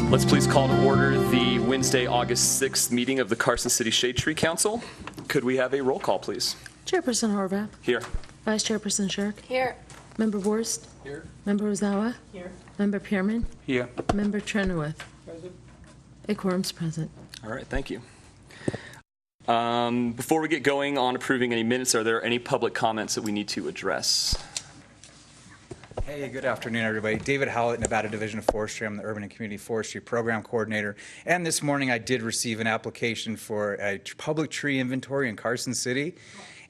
Let's please call to order the Wednesday, August 6th meeting of the Carson City Shade Tree Council. Could we have a roll call, please? Chairperson Horvath. Here. Vice Chairperson Shirk. Here. Member Worst. Here. Member Ozawa. Here. Member Pearman. Here. Member Trenoweth. Present. A quorum's present. All right, thank you. Before we get going on approving any minutes, are there any public comments that we need to address? Hey, good afternoon, everybody. David Howlett, Nevada Division of Forestry. I'm the Urban and Community Forestry Program Coordinator. And this morning I did receive an application for a public tree inventory in Carson City.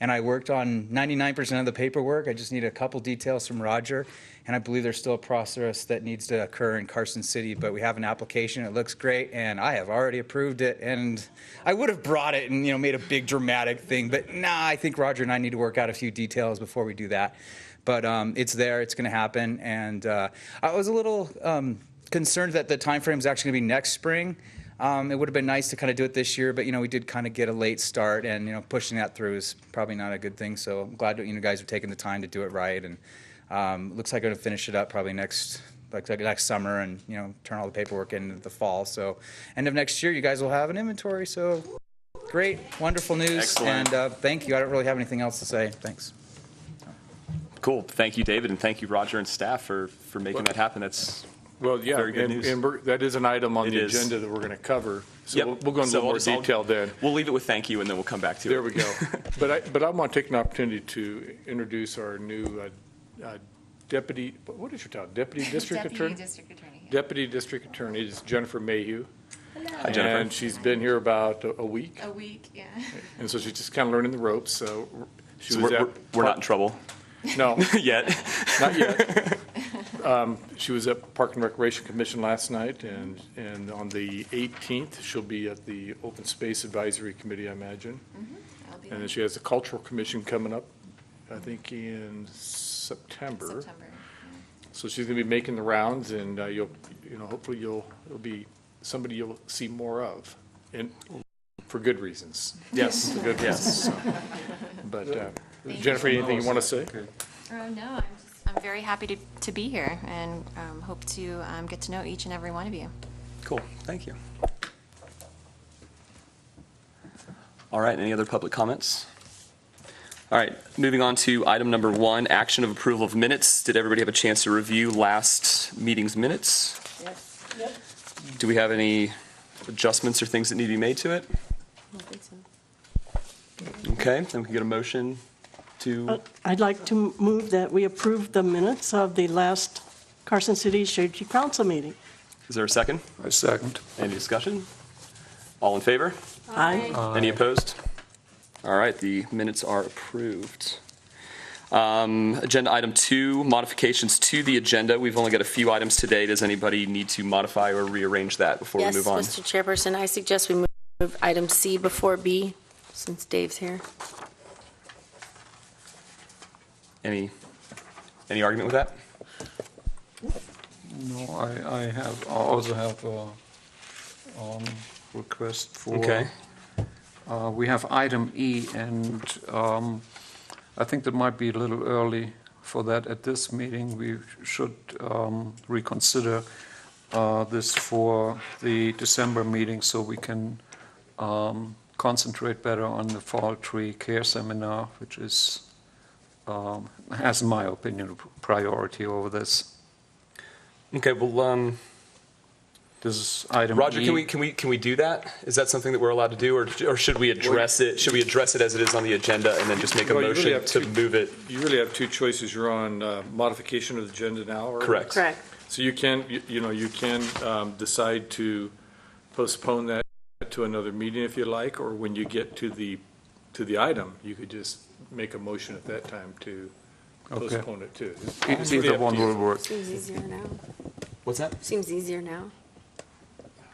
And I worked on 99% of the paperwork. I just need a couple details from Roger. And I believe there's still a process that needs to occur in Carson City. But we have an application. It looks great. And I have already approved it. And I would have brought it and, made a big dramatic thing. But I think Roger and I need to work out a few details before we do that. But it's there, it's going to happen, and I was a little concerned that the time frame is actually going to be next spring. It would have been nice to kind of do it this year, but we did kind of get a late start, and pushing that through is probably not a good thing. So I'm glad that you guys are taking the time to do it right, and looks like I'm going to finish it up probably next summer, and turn all the paperwork in the fall. So end of next year, you guys will have an inventory. So great, wonderful news. Excellent. And thank you. I don't really have anything else to say. Thanks. Cool. Thank you, David, and thank you, Roger and staff, for making that happen. That's very good news. And that is an item on the is. agenda that we're going to cover. So Yep. we'll go into So more I'll- detail then. We'll leave it with thank you, and then we'll come back to There it. we go. But I want to take an opportunity to introduce our new deputy, what is your title? Deputy District Attorney? Deputy District Attorney. Deputy District Attorney is Jennifer Mayhew. Hi, Jennifer. And she's been here about a week. A week, yeah. And so she's just kind of learning the ropes. So she So was we're not in trouble No. yet. Not yet. She was at Park and Recreation Commission last night, and on the 18th, she'll be at the Open Space Advisory Committee, I imagine. I'll be And then she has the Cultural Commission coming up, I think, in September. September. So she's going to be making the rounds, and hopefully it'll be somebody you'll see more of, and for good reasons. Yes. For good reasons. So. But Jennifer, anything you want to say? No, I'm very happy to be here and hope to get to know each and every one of you. Cool. Thank you. All right. Any other public comments? All right. Moving on to item number 1, action of approval of minutes. Did everybody have a chance to review last meeting's minutes? Yes. Yep. Do we have any adjustments or things that need to be made to it? I don't think so. Okay. Then we can get a motion to. I'd like to move that we approve the minutes of the last Carson City Shade Tree Council meeting. Is there a second? I second. Any discussion? All in favor? Aye. Any opposed? All right, the minutes are approved. Agenda item 2, modifications to the agenda. We've only got a few items today. Does anybody need to modify or rearrange that before we move on? Yes, Mr. Chairperson, I suggest we move item C before B, since Dave's here. Any argument with that? No, I also have a request for. Okay. We have item E, and I think that might be a little early for that at this meeting. We should reconsider this for the December meeting so we can concentrate better on the Fall Tree Care Seminar, which is, has, in my opinion, priority over this. Okay, well, This is item Roger, E. can we do that? Is that something that we're allowed to do, or should we address it? Should we address it as it is on the agenda and then just make a Well, you really motion have to two- move it? You really have two choices. You're on modification of the agenda now, or? Correct. Correct. So you can decide to postpone that to another meeting if you like, or when you get to the item, you could just make a motion at that time to Okay. postpone it too. Either one will work. Seems easier now. What's that? Seems easier now.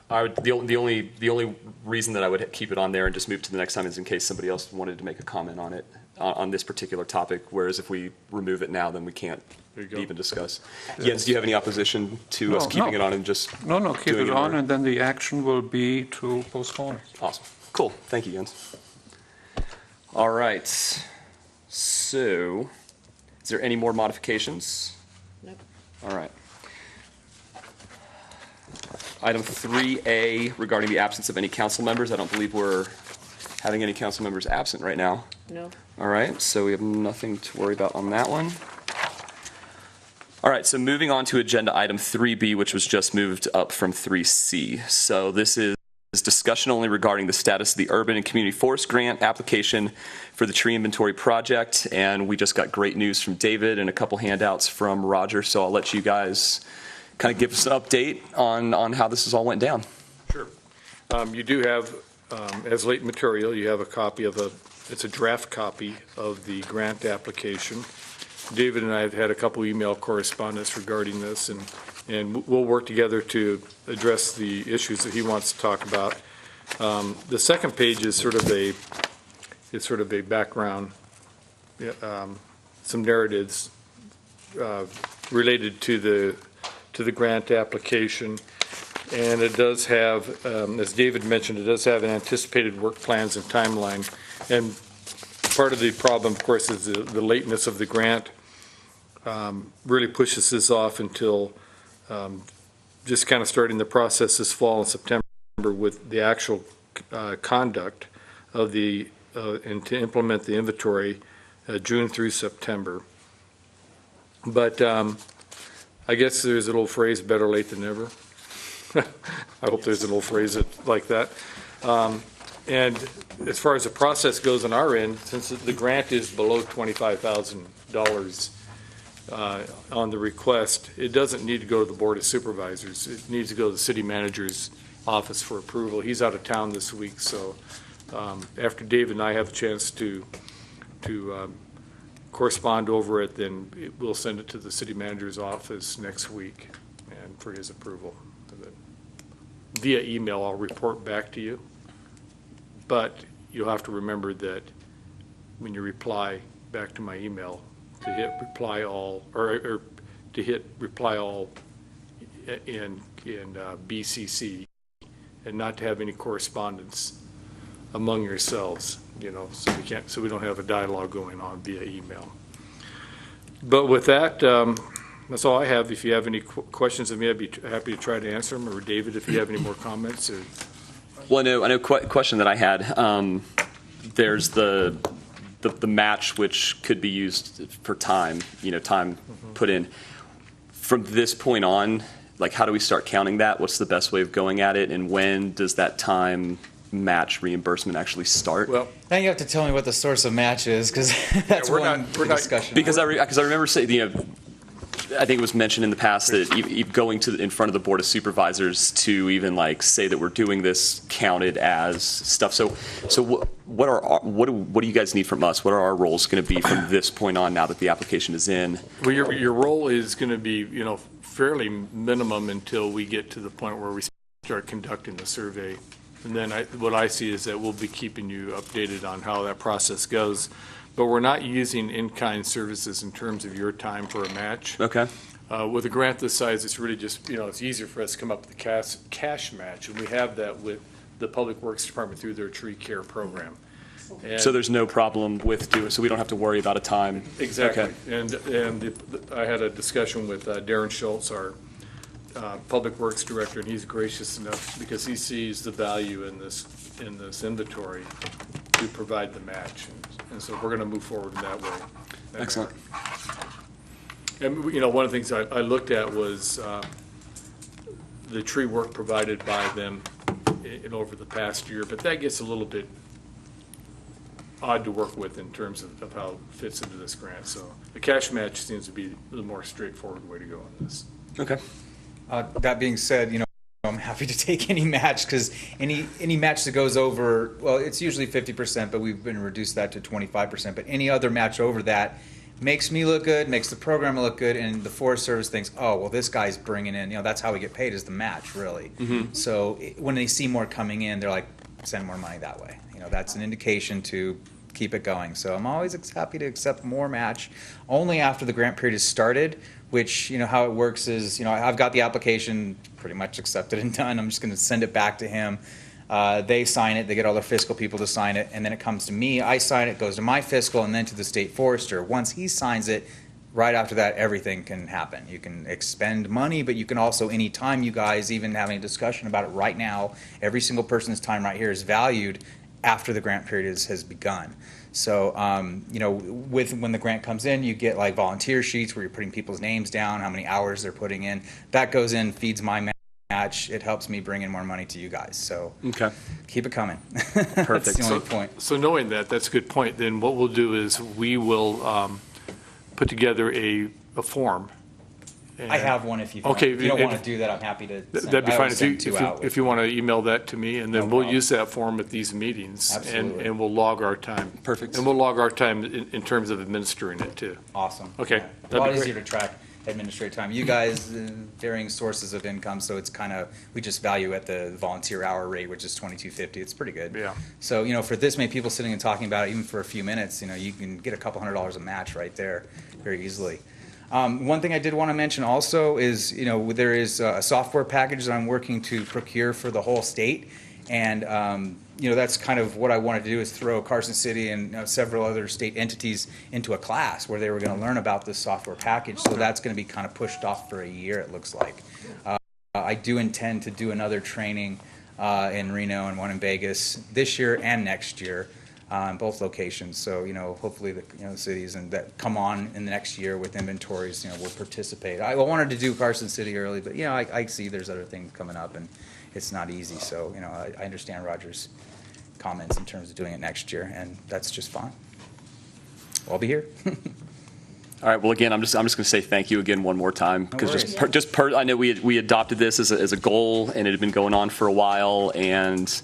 The only reason that I would keep it on there and just move to the next time is in case somebody else wanted to make a comment on it, on this particular topic, whereas if we remove it now, then we can't There you go. even discuss. Jens, do you have any opposition to us No, keeping no. it on and just No, keep doing it it on, more? and then the action will be to postpone it. Awesome. Cool. Thank you, Jens. All right. So, is there any more modifications? Nope. All right. Item 3A regarding the absence of any council members. I don't believe we're having any council members absent right now. No. All right, so we have nothing to worry about on that one. All right, so moving on to agenda item 3B, which was just moved up from 3C. So this is discussion only regarding the status of the urban and community forest grant application for the tree inventory project. And we just got great news from David and a couple handouts from Roger. So I'll let you guys kind of give us an update on how this all went down. Sure. You do have, as late material, you have a copy of it's a draft copy of the grant application. David and I have had a couple email correspondence regarding this, and we'll work together to address the issues that he wants to talk about. The second page is sort of a background, some narratives related to the grant application. And it does have, as David mentioned, it does have an anticipated work plans and timeline. And part of the problem, of course, is the lateness of the grant. Really pushes this off until just kind of starting the process this fall in September with the actual conduct of and to implement the inventory June through September. But I guess there's an old phrase, better late than never. I hope there's an old phrase like that. And as far as the process goes on our end, since the grant is below $25,000 on the request, it doesn't need to go to the Board of Supervisors. It needs to go to the city manager's office for approval. He's out of town this week, so after David and I have a chance to correspond over it, then we'll send it to the city manager's office next week and for his approval. Via email, I'll report back to you. But you'll have to remember that when you reply back to my email, to hit reply all, or to hit reply all in BCC, and not to have any correspondence among yourselves, so we don't have a dialogue going on via email. But with that, that's all I have. If you have any questions of me, I'd be happy to try to answer them. Or David, if you have any more comments. Well, I know question that I had. There's the match, which could be used for time, time put in. From this point on, like, how do we start counting that? What's the best way of going at it? And when does that time match reimbursement actually start? Well, Now you have to tell me what the source of match is, because that's we're one not- discussion. Because I remember saying, I think it was mentioned in the past that going in front of the Board of Supervisors to even say that we're doing this counted as stuff. So what do you guys need from us? What are our roles going to be from this point on now that the application is in? well, your role is going to be, fairly minimum until we get to the point where we start conducting the survey. And then what I see is that we'll be keeping you updated on how that process goes. But we're not using in-kind services in terms of your time for a match. Okay. With a grant this size, it's really just, it's easier for us to come up with a cash match. And we have that with the Public Works Department through their tree care program. And So there's no problem with doing, so we don't have to worry about a time. Exactly. Okay. And I had a discussion with Darren Schultz, our Public Works Director, and he's gracious enough because he sees the value in this inventory to provide the match. And so we're going to move forward in that way. Excellent. And, one of the things I looked at was the tree work provided by them over the past year, but that gets a little bit odd to work with in terms of how it fits into this grant. So the cash match seems to be the more straightforward way to go on this. Okay. That being said, I'm happy to take any match, because any match that goes over, well, it's usually 50%, but we've been reduced that to 25%. But any other match over that makes me look good, makes the program look good, and the Forest Service thinks, oh, well, this guy's bringing in, that's how we get paid, is the match, really. So when they see more coming in, they're like, send more money that way. That's an indication to keep it going. So I'm always happy to accept more match, only after the grant period is started, which, how it works is, I've got the application pretty much accepted and done. I'm just going to send it back to him. They sign it. They get all their fiscal people to sign it. And then it comes to me. I sign it, goes to my fiscal, and then to the state forester. Once he signs it, right after that, everything can happen. You can expend money, but you can also, anytime you guys even having a discussion about it right now, every single person's time right here is valued after the grant period has begun. So, when the grant comes in, you get like volunteer sheets where you're putting people's names down, how many hours they're putting in. That goes in, feeds my match. It helps me bring in more money to you guys. So Okay. keep it coming. Perfect. That's the only point. So knowing that, that's a good point. Then what we'll do is we will put together a form. I have one if you Okay, if you don't and- want to do that, I'm happy to send. That'd be I fine always if send two out. you want to email that to me, and then No we'll problem. use that form at these meetings. Absolutely. And we'll log our time. Perfect. And we'll log our time in terms of administering it too. Awesome. Okay, Yeah. that'd A lot be great. easier to track administrative time. You guys, varying sources of income, so it's kind of, we just value at the volunteer hour rate, which is $22.50. It's pretty good. Yeah. So, for this many people sitting and talking about it, even for a few minutes, you can get a couple $100 a match right there very easily. One thing I did want to mention also is, there is a software package that I'm working to procure for the whole state. And, that's kind of what I wanted to do, is throw Carson City and several other state entities into a class where they were going to learn about this software package. So that's going to be kind of pushed off for a year, it looks like. I do intend to do another training in Reno and one in Vegas this year and next year. In both locations. So, hopefully the cities and that come on in the next year with inventories, will participate. I wanted to do Carson City early, but, I see there's other things coming up and it's not easy. So, I understand Roger's comments in terms of doing it next year, and that's just fine. I'll be here. All right. Well, again, I'm just going to say thank you again one more time, because worries. I know we adopted this as a goal, and it had been going on for a while, and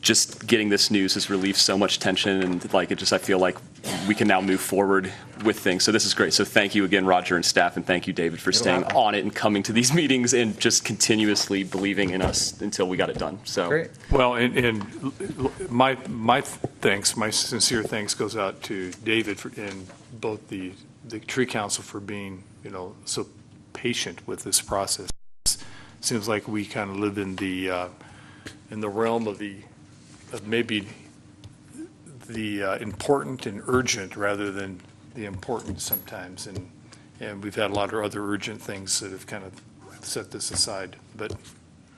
just getting this news has relieved so much tension, and I feel like we can now move forward with things. So this is great. So thank you again, Roger and staff, and thank you, David, for staying on it and coming to these meetings and just continuously believing in us until we got it done. So Great. Well, and my thanks, my sincere thanks goes out to David and both the tree council for being, so patient with this process. Seems like we kind of live in the realm of maybe the important and urgent rather than the important sometimes. And we've had a lot of other urgent things that have kind of set this aside. But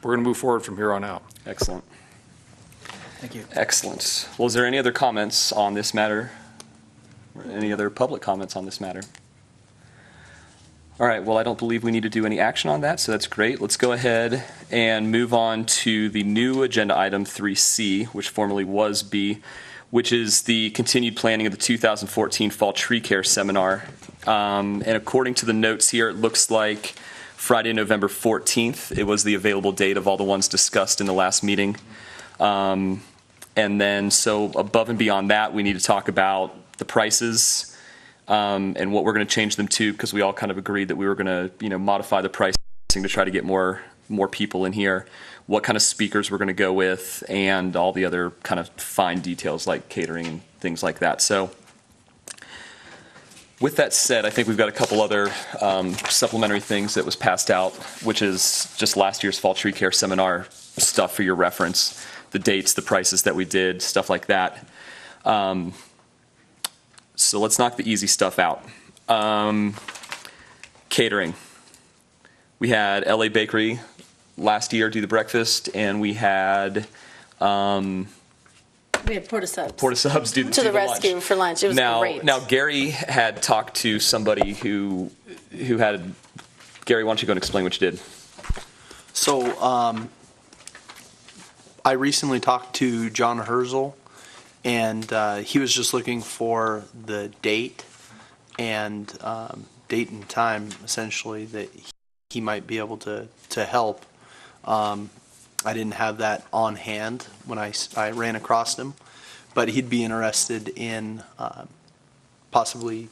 we're going to move forward from here on out. excellent. Thank you. Excellent. Well, is there any other comments on this matter? Or any other public comments on this matter? All right, well, I don't believe we need to do any action on that, so that's great. Let's go ahead and move on to the new agenda item 3C, which formerly was B, which is the continued planning of the 2014 Fall Tree Care Seminar. And according to the notes here, it looks like Friday, November 14th, it was the available date of all the ones discussed in the last meeting. And then, so above and beyond that, we need to talk about the prices, and what we're going to change them to, because we all kind of agreed that we were going to, modify the pricing to try to get more people in here, what kind of speakers we're going to go with, and all the other kind of fine details like catering and things like that. So with that said, I think we've got a couple other supplementary things that was passed out, which is just last year's Fall Tree Care Seminar stuff for your reference, the dates, the prices that we did, stuff like that. So let's knock the easy stuff out. Catering. We had LA Bakery last year do the breakfast, and we had We had Porta Subs. Porta Subs do To the lunch. rescue for lunch. It was great. Now, Gary had talked to somebody who had, Gary, why don't you go and explain what you did? So I recently talked to John Herzl, and he was just looking for the date and time, essentially, that he might be able to help. I didn't have that on hand when I ran across him, but he'd be interested in possibly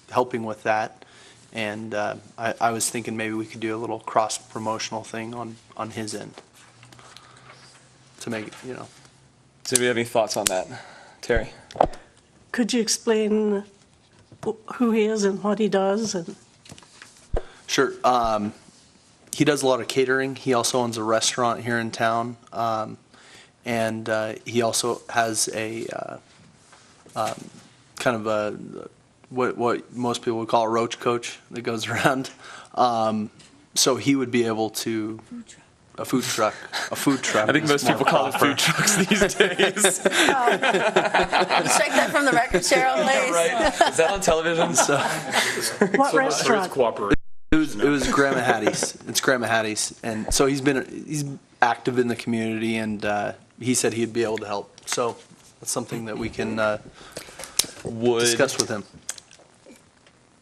helping with that. And I was thinking maybe we could do a little cross-promotional thing on his end to make it, So do you have any thoughts on that, Terry? Could you explain who he is and what he does? And Sure. He does a lot of catering. He also owns a restaurant here in town, and he also has a kind of a what most people would call a roach coach that goes around. So he would be able to. A food truck. A food truck. I think most people call it food trucks these days. Strike that from the record, Cheryl, please. Right? Is that on television? So, What restaurant? It it was Grandma Hattie's. It's Grandma Hattie's, and so he's active in the community, and he said he'd be able to help. So that's something that we can discuss with him.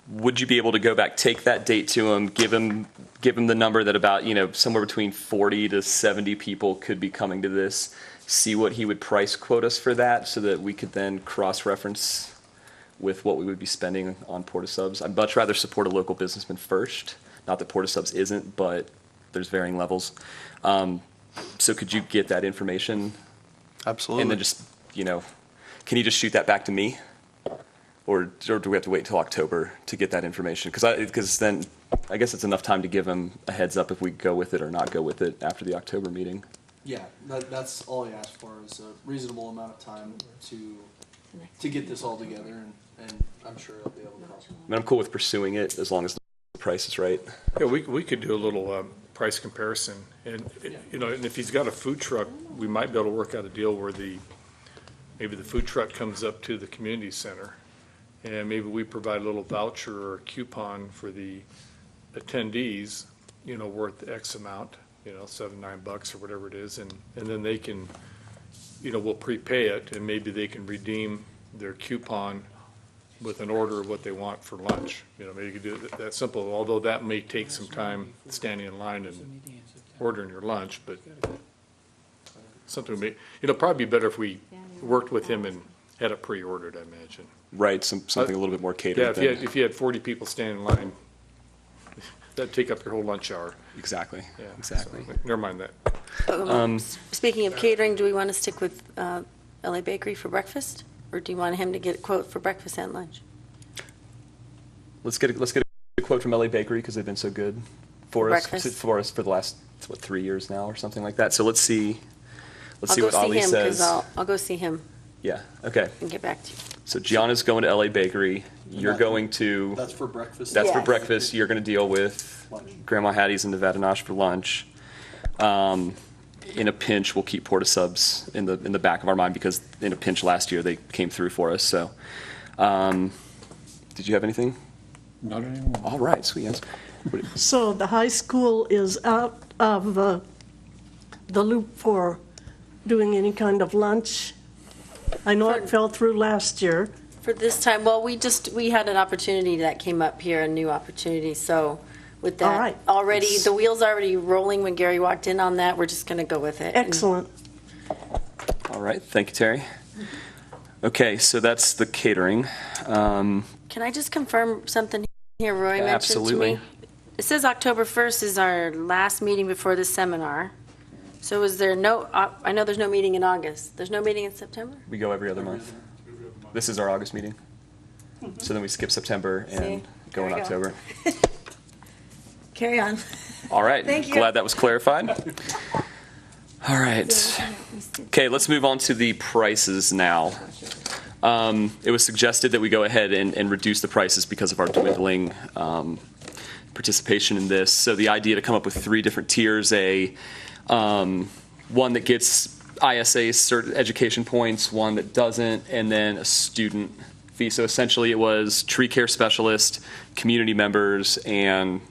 Would you be able to go back, take that date to him, give him the number that about, somewhere between 40 to 70 people could be coming to this, see what he would price quote us for that so that we could then cross-reference with what we would be spending on Porta Subs? I'd much rather support a local businessman first. Not that Porta Subs isn't, but there's varying levels. So could you get that information? Absolutely. And then just, can you just shoot that back to me? Or do we have to wait until October to get that information? Because then I guess it's enough time to give him a heads up if we go with it or not go with it after the October meeting. Yeah, that's all he asked for is a reasonable amount of time to get this all together, and I'm sure he'll be able to help. I mean, I'm cool with pursuing it as long as the price is right. Yeah, we could do a little price comparison, and and if he's got a food truck, we might be able to work out a deal where maybe the food truck comes up to the community center, and maybe we provide a little voucher or a coupon for the attendees, worth X amount, $7-9 or whatever it is, and then they can, we'll prepay it, and maybe they can redeem their coupon with an order of what they want for lunch. Maybe you could do it that simple, although that may take some time standing in line and ordering your lunch, but something probably be better if we worked with him and had it pre-ordered, I imagine. Right, something a little bit more catered. Yeah, if you had 40 people standing in line, that'd take up your whole lunch hour. Exactly. Yeah, Exactly. so, never mind that. Speaking of catering, do we want to stick with LA Bakery for breakfast? Or do you want him to get a quote for breakfast and lunch? Let's get a quote from LA Bakery because they've been so good for us for the last 3 years now or something like that. So let's see what Ali says. I'll go see him. Yeah. Okay. And get back to you. So Gianna's going to LA Bakery. You're going to. That's for breakfast. That's for Yes. breakfast. You're going to deal with Lunch. Grandma Hattie's and Nevada Nosh for lunch. In a pinch, we'll keep Porta Subs in the back of our mind because in a pinch last year they came through for us. So, did you have anything? Not anymore. All right, sweet answer. So the high school is out of the loop for doing any kind of lunch? I know it fell through last year. For this time, well, we had an opportunity that came up here, a new opportunity, so with All that, right. already, the wheels already rolling when Gary walked in on that, we're just going to go with it. Excellent. All right, thank you, Terry. Okay, so that's the catering. Can I just confirm something here Roy mentioned Absolutely. to me? It says October 1st is our last meeting before the seminar. So is there I know there's no meeting in August. There's no meeting in September? We go every other month. This is our August meeting. So then we skip September and go in There we go. October. Carry on. All right. Thank you. Glad that was clarified. All right. Okay, let's move on to the prices now. It was suggested that we go ahead and reduce the prices because of our dwindling participation in this. So the idea to come up with 3 different tiers, one that gets ISA certain education points, one that doesn't, and then a student fee. So essentially it was tree care specialist, community members, and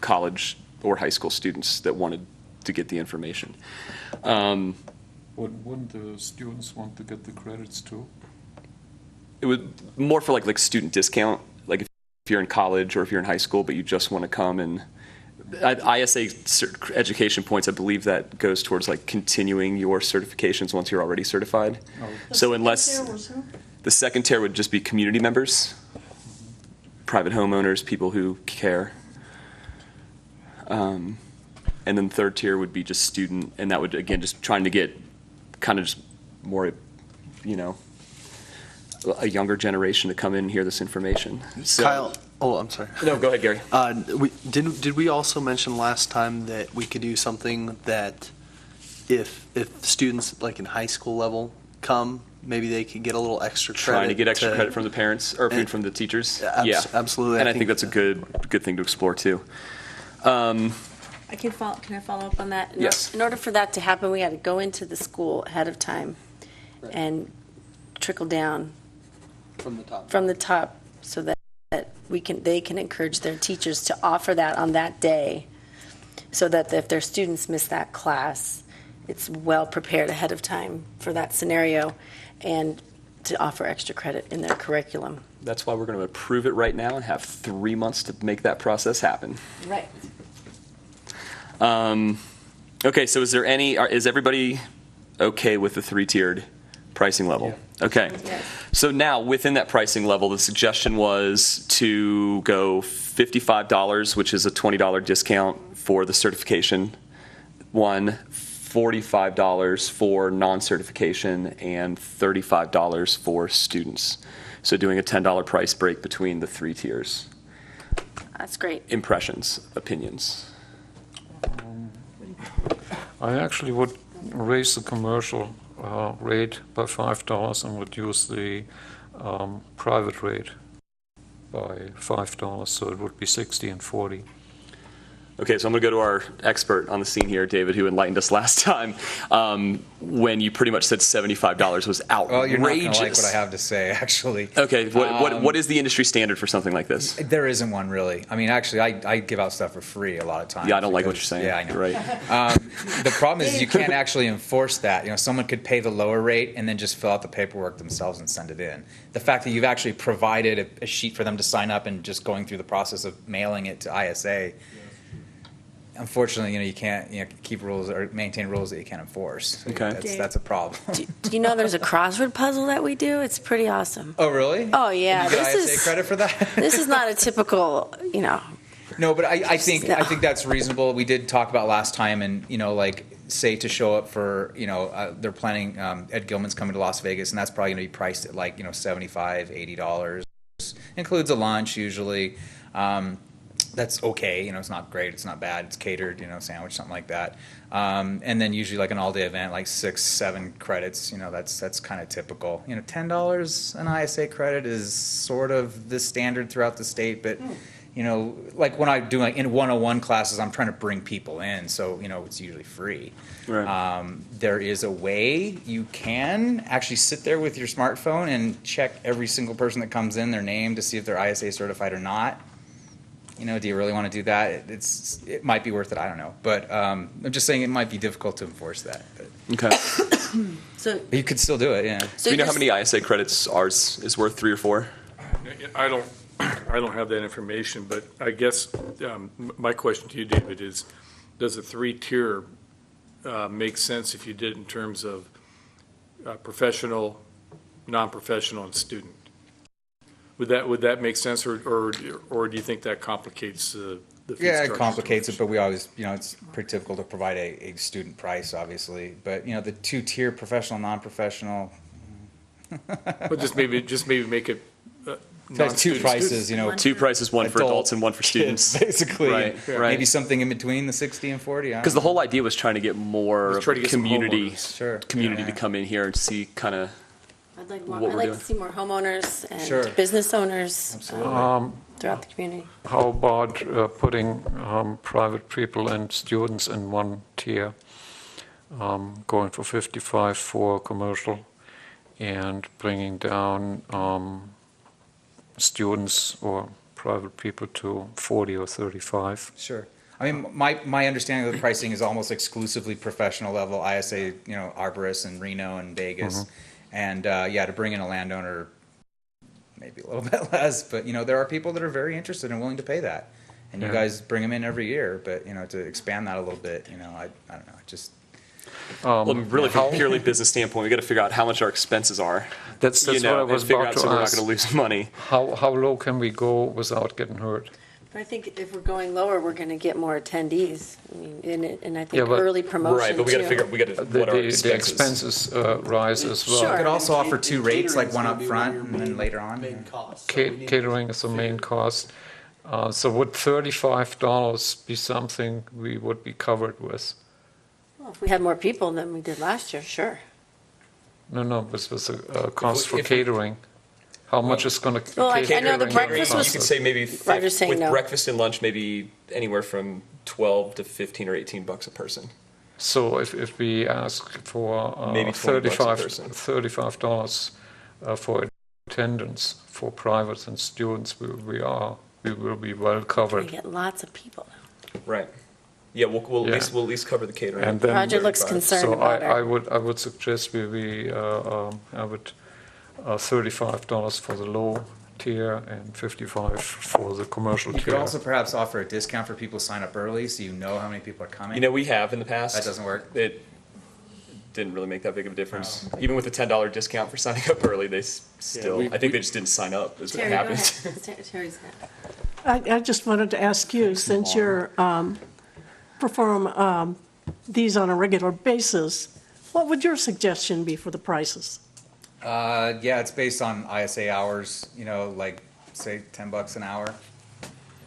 college or high school students that wanted to get the information. Wouldn't the students want to get the credits too? It was more for like student discount, like if you're in college or if you're in high school, but you just want to come and ISA education points, I believe that goes towards continuing your certifications once you're already certified. Oh. So unless the second tier would just be community members, private homeowners, people who care. And then the third tier would be just student, and that would, again, just trying to get kind of just more, a younger generation to come in and hear this information. So, Kyle, I'm sorry. No, go ahead, Gary. Did we also mention last time that we could do something that if students in high school level come, maybe they could get a little extra credit. Trying to get extra credit from the parents, or from the teachers? Yeah. Absolutely. And I think that's a good thing to explore, too. Can I follow up on that? Yes. In order for that to happen, we had to go into the school ahead of time and trickle down from the top so that they can encourage their teachers to offer that on that day, so that if their students miss that class, it's well prepared ahead of time for that scenario, and to offer extra credit in their curriculum. That's why we're going to approve it right now and have 3 months to make that process happen. Right. Okay, so is everybody okay with the 3-tiered pricing level? Yeah. Okay. Yes. So now, within that pricing level, the suggestion was to go $55, which is a $20 discount for the certification one, $45 for non-certification, and $35 for students. So doing a $10 price break between the 3 tiers. That's great. Impressions, opinions. I actually would raise the commercial rate by $5 and reduce the private rate by $5, so it would be 60 and 40. Okay, so I'm going to go to our expert on the scene here, David, who enlightened us last time, when you pretty much said $75 was outrageous. Well, you're not going to like what I have to say, actually. Okay, what is the industry standard for something like this? There isn't one, really. I mean, actually, I give out stuff for free a lot of times. Yeah, I don't like what you're saying. Yeah, I know. Right. The problem is you can't actually enforce that. You know, someone could pay the lower rate and then just fill out the paperwork themselves and send it in. The fact that you've actually provided a sheet for them to sign up and just going through the process of mailing it to ISA, unfortunately, you can't keep rules or maintain rules that you can't enforce. Okay. That's a problem. Do you know there's a crossword puzzle that we do? It's pretty awesome. Oh, really? Oh, yeah. You get ISA credit for that? This is not a typical, No, but I think that's reasonable. We did talk about last time, and say to show up for they're planning. Ed Gilman's coming to Las Vegas, and that's probably going to be priced at $75, $80. Includes a lunch usually. That's okay. It's not great. It's not bad. It's catered. Sandwich, something like that. And then usually an all-day event, 6-7 credits. That's kind of typical. $10 an ISA credit is sort of the standard throughout the state, but. When I do in 101 classes, I'm trying to bring people in, so it's usually free. Right. There is a way you can actually sit there with your smartphone and check every single person that comes in, their name, to see if they're ISA certified or not. Do you really want to do that? It might be worth it. I don't know, but I'm just saying it might be difficult to enforce that. But. Okay. So you could still do it, yeah. Do you know how many ISA credits ours is worth, 3 or 4? I don't have that information, but I guess my question to you, David, is does a 3-tier make sense if you did it in terms of professional, non-professional, and student? Would that make sense, or do you think that complicates the fee Yeah, it structure complicates so it, but we always, it's pretty typical to provide a student price, obviously. But, the 2-tier professional, non-professional. But just maybe make it There's 2 prices, 2 prices, one for Adult adults and one for students. kids, basically. Right, And right. Maybe something in between the 60 and 40. Because the whole idea was trying to get more Let's try to get some community homeowners. Yeah. to come in here and see kind of. I'd like What we're doing. to see more homeowners and Sure. business owners Absolutely. throughout the community. How about putting private people and students in one tier, going for 55 for commercial, and bringing down students or private people to 40 or 35? Sure. I mean, my understanding of the pricing is almost exclusively professional level, ISA, Arborist and Reno and Vegas. Mhm. And, to bring in a landowner, maybe a little bit less, but, there are people that are very interested and willing to pay that. And you Yeah. guys bring them in every year, but, to expand that a little bit, I don't know, just. Well, really, from a purely business standpoint, we got to figure out how much our expenses are. That's what I was and figure about out to so we're not ask. going to lose money. How low can we go without getting hurt? But I think if we're going lower, we're going to get more attendees. I mean, and I think Yeah, but- early promotion Right, but we got to too. figure out what our The expenses. expenses rise as well. Sure. You could also offer 2 rates, like one up Catering's front gonna be and one of then your later on. main costs. Catering is the main cost. So would $35 be something we would be covered with? Well, if we had more people than we did last year, sure. No, but with the cost for if- catering. How much is going to Well, I know the catering breakfast You was- could say maybe Roger's saying with no. breakfast and lunch, maybe anywhere from 12 to 15 or 18 bucks a person. So if we ask for Maybe 20 bucks a person. $35 for attendance for privates and students, we will be well We covered. get lots of people. Right. Yeah, we'll Yeah. at least cover the catering. And then Roger looks 35. concerned So about I her. would suggest we have it $35 for the low tier and $55 for the commercial You could tier. also perhaps offer a discount for people who sign up early, so you know how many people are coming. You know, we have in the past. That doesn't work? It didn't really make that big of a difference. Even with the $10 discount for signing up early, they still, I think they just didn't sign up, is what Terry, go happened. ahead. Terry's got. I just wanted to ask you, since you're perform these on a regular basis, what would your suggestion be for the prices? Yeah, it's based on ISA hours, like, say, $10 an hour.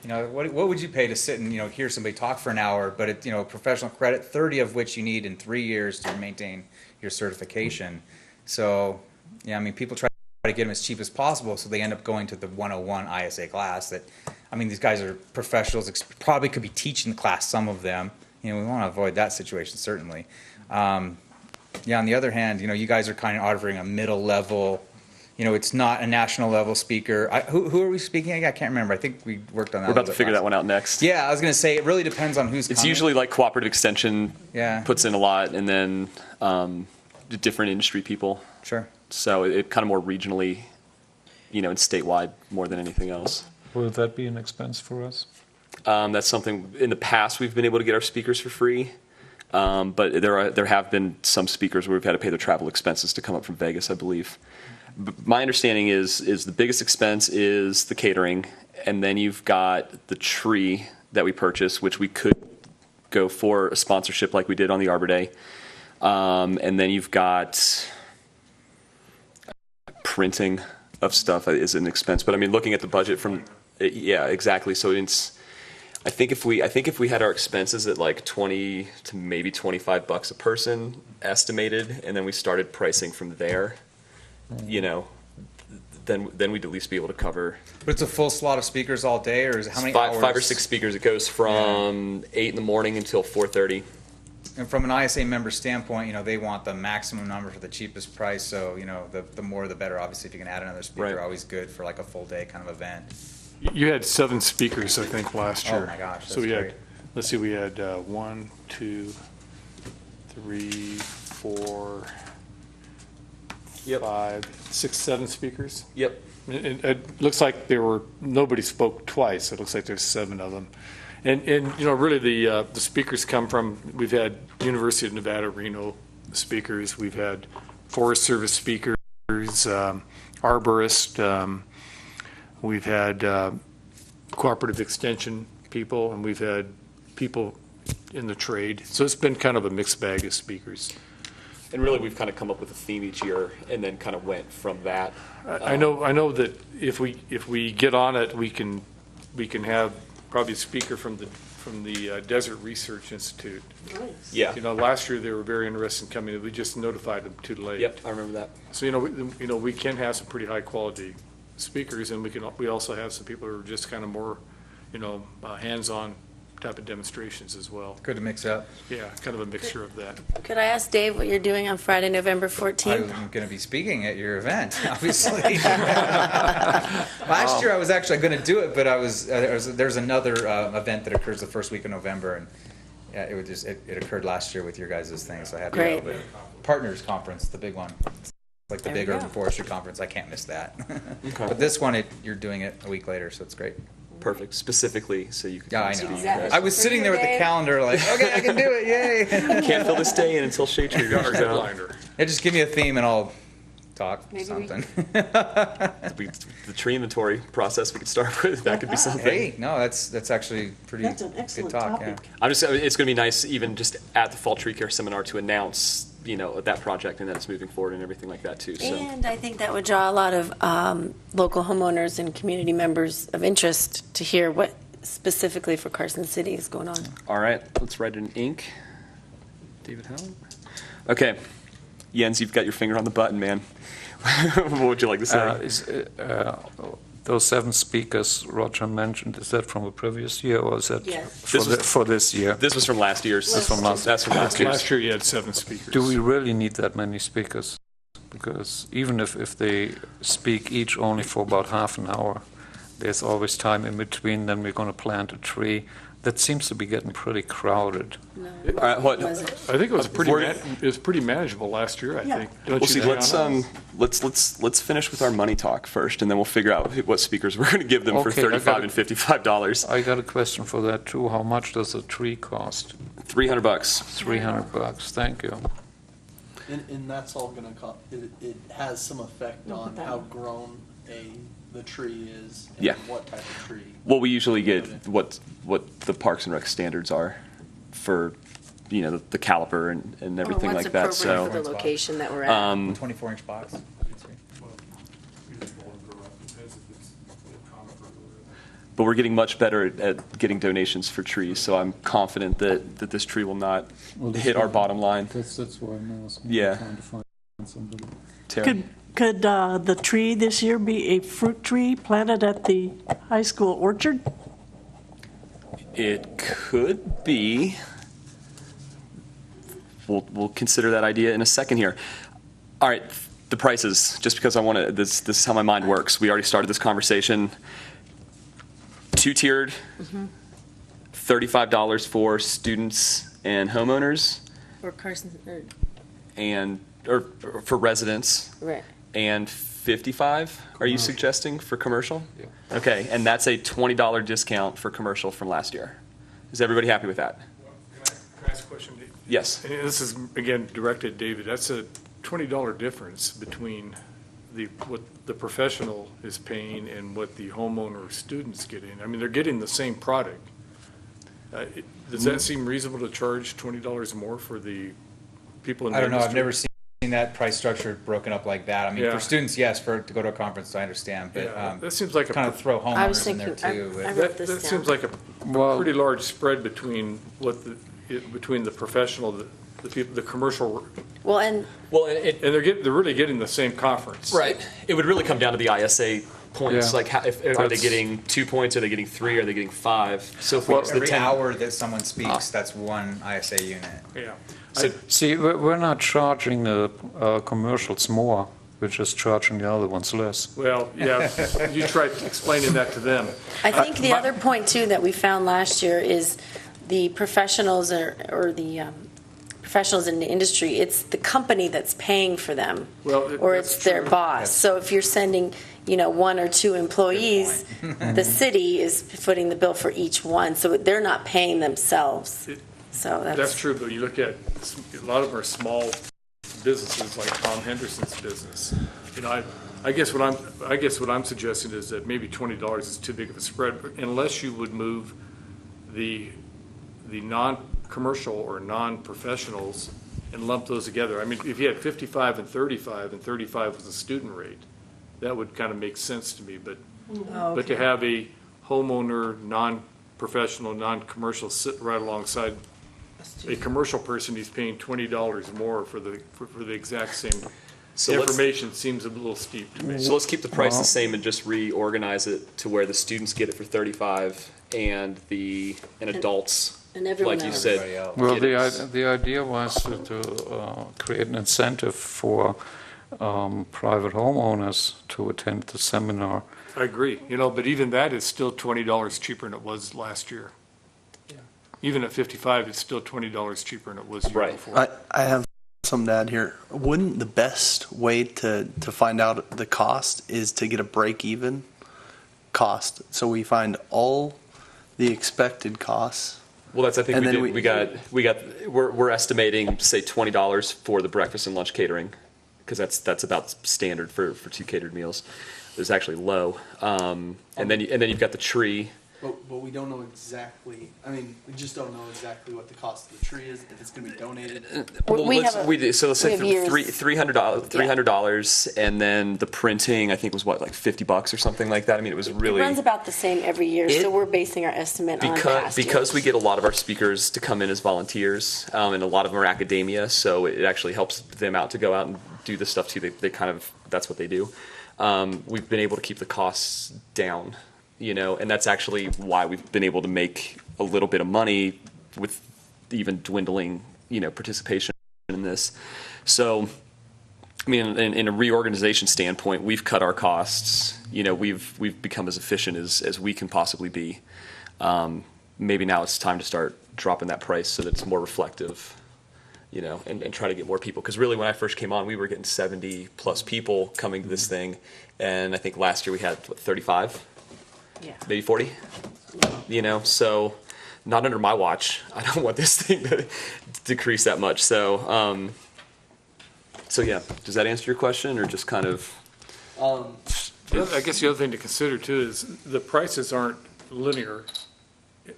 What would you pay to sit and, hear somebody talk for an hour, but it, professional credit, 30 of which you need in 3 years to maintain your certification. So, yeah, I mean, people try to get them as cheap as possible, so they end up going to the 101 ISA class that, I mean, these guys are professionals, probably could be teaching the class, some of them. We want to avoid that situation, certainly. Yeah, on the other hand, you guys are kind of offering a middle level, it's not a national level speaker. Who are we speaking? I can't remember. I think we worked on that. We're about to figure that one out next. Yeah, I was going to say, it really depends on who's It's coming. usually like Cooperative Extension Yeah. puts in a lot, and then different industry people. Sure. So it kind of more regionally, and statewide more than anything else. Will that be an expense for us? That's something, in the past, we've been able to get our speakers for free. But there have been some speakers where we've had to pay their travel expenses to come up from Vegas, I believe. My understanding is the biggest expense is the catering, and then you've got the tree that we purchased, which we could go for a sponsorship like we did on the Arbor Day. And then you've got printing of stuff is an expense. But I mean, looking at the budget yeah, exactly. So I think if we had our expenses at like 20 to maybe $25 a person estimated, and then we started pricing from there, then we'd at least be able to cover But it's a full slot of speakers all day, or is it how many hours? 5 or 6 speakers. It goes from 8 in the morning until 4:30. And from an ISA member standpoint, they want the maximum number for the cheapest price. So, the more the better. Obviously, if you can add another speaker, Right. always good for like a full day kind of event. You had 7 speakers, I think, last year. Oh my gosh, So that's we had, great. let's see, we had 1, 2, 3, 4, Yep. 5, 6, 7 speakers. Yep. It looks like nobody spoke twice. It looks like there's 7 of them. And really the speakers come from, we've had University of Nevada, Reno speakers. We've had Forest Service speakers, arborists. We've had cooperative extension people, and we've had people in the trade. So it's been kind of a mixed bag of speakers. And really, we've kind of come up with a theme each year, and then kind of went from that. I know that if we get on it, we can have probably a speaker from the Desert Research Institute. Yeah. Last year they were very interested in coming. We just notified them too late. Yep. I remember that. So we can have some pretty high quality speakers, and we also have some people who are just kind of more hands-on type of demonstrations as well. Good to mix up. Yeah, kind of a mixture of that. Could I ask Dave what you're doing on Friday, November 14th? I'm going to be speaking at your event, obviously. Last year I was actually going to do it, but there's another event that occurs the first week of November, and yeah, it occurred last year with your guys' thing, so I had to Great. go. But Partners Conference, the big one, like the There big we go. Urban Forestry Conference, I can't miss that. But this one, you're doing it a week later, so it's great. Perfect. Specifically, so you can. Yeah, I come know. speak. Exactly. I was sitting there with the calendar, like, okay, I can do it, yay! Can't fill this day in until Shade Tree Our reaches out. headliner. Yeah, just give me a theme and I'll talk Maybe we- something. The tree inventory process we could start with. That could be something. Hey, no, that's actually pretty That's an good excellent talk. topic. It's going to be nice, even just at the Fall Tree Care Seminar, to announce, that project and that it's moving forward and everything like that too. So, And I think that would draw a lot of local homeowners and community members of interest to hear what specifically for Carson City is going on. all right, let's write it in ink. David Howell. Okay. Jens, you've got your finger on the button, man. What would you like to say? Those 7 speakers Roger mentioned, is that from a previous year or is that Yes. for this year? This was from last year's. That's from last- That's from last year's. Last year you had 7 speakers. Do we really need that many speakers? Because even if they speak each only for about half an hour, there's always time in between, then we're going to plant a tree. That seems to be getting pretty crowded. No, All right, what? was it? I think it was We're- pretty manageable last year, I Yeah. think. Don't We'll you see. think, Let's finish with our money talk first, and then we'll figure out what speakers we're going to give them for Okay, I got $35 it. and $55. I got a question for that too. How much does a tree cost? $300. $300. Thank you. And that's all gonna it has some effect on how grown the tree is. And Yeah. what type of tree. Well, we usually get what the Parks and Rec standards are for, the caliper and everything Or like what's that. appropriate So, for the location that we're at. 24-inch box. but we're getting much better at getting donations for trees. So I'm confident that this tree will not hit our bottom line. That's why I'm asking. Yeah. Trying to find somebody. Terry? Could the tree this year be a fruit tree planted at the high school orchard? It could be. We'll consider that idea in a second here. All right, the prices, just because I want to, this is how my mind works. We already started this conversation. 2-tiered, $35 for students and homeowners, Or Carson, or for residents, right. and 55, are you suggesting, for commercial? Yeah. Okay, and that's a $20 discount for commercial from last year. Is everybody happy with that? Can I ask a question? Yes. And this is, again, directed at David. That's a $20 difference between what the professional is paying and what the homeowner or student's getting. I mean, they're getting the same product. Does that seem reasonable to charge $20 more for the people in the I don't know, I've industry? never seen that price structure broken up like that. I mean, Yeah. for students, yes, to go to a conference, I understand, but Yeah, that seems like a kind of throw I was homeowners in there thinking, too. I but- wrote That this seems down. like a Well- pretty large spread between between the professional, the people, the commercial, Well, and Well, and they're really getting the same conference. right. It would really come down to the ISA points. Yeah. Like, are they That's- getting 2 points? Are they getting 3? Are they getting 5? So for the Every 10 hour that someone speaks, that's one ISA unit. Yeah. So- See, we're not charging the commercials more. We're just charging the other ones less. Well, yeah, you tried explaining that to them. I think the other point too that we found last year is the professionals or the professionals in the industry, it's the company that's paying for them. Well, Or that's it's their true. boss. So if you're sending, 1 or 2 employees, the city is footing the bill for each one. So they're not paying themselves. So That's true, but you look at, a lot of them are small businesses like Tom Henderson's business. I guess what I'm suggesting is that maybe $20 is too big of a spread, unless you would move the non-commercial or non-professionals and lump those together. I mean, if you had 55 and 35 was the student rate, that would kind of make sense to me, but to have a homeowner, non-professional, non-commercial sit right alongside a commercial person who's paying $20 more for the exact same So let's- information seems a little steep to me. So let's keep the price the same and just reorganize it to where the students get it for 35 and adults, And everyone like you else. said. Everybody else. Well, get it. the idea was to create an incentive for private homeowners to attend the seminar. I agree, but even that is still $20 cheaper than it was last year. Even at 55, it's still $20 cheaper than it was the year Right. before. I have something to add here. Wouldn't the best way to find out the cost is to get a break-even cost? So we find all the expected costs. Well, I think And we then did. We're estimating, say, $20 for the breakfast and lunch catering, because that's about standard for 2 catered meals. It's actually low. And then you've got the tree. But we don't know exactly, I mean, we just don't know exactly what the cost of the tree is, if it's gonna be donated. Well, let's say we have years. $300, and then the printing, I think, was what, like $50 or something like that? I mean, it was really. It runs about the same every year, so we're basing our estimate on past because years. we get a lot of our speakers to come in as volunteers, and a lot of them are academia, so it actually helps them out to go out and do this stuff too. They kind of, that's what they do. We've been able to keep the costs down, and that's actually why we've been able to make a little bit of money with even dwindling, participation in this. So, I mean, in a reorganization standpoint, we've cut our costs. We've become as efficient as we can possibly be. Maybe now it's time to start dropping that price so that it's more reflective, and try to get more people. Because really, when I first came on, we were getting 70 plus people coming to this thing, and I think last year we had 35, maybe 40. So not under my watch. I don't want this thing to decrease that much. So yeah, does that answer your question, or just kind of? I guess the other thing to consider too is the prices aren't linear.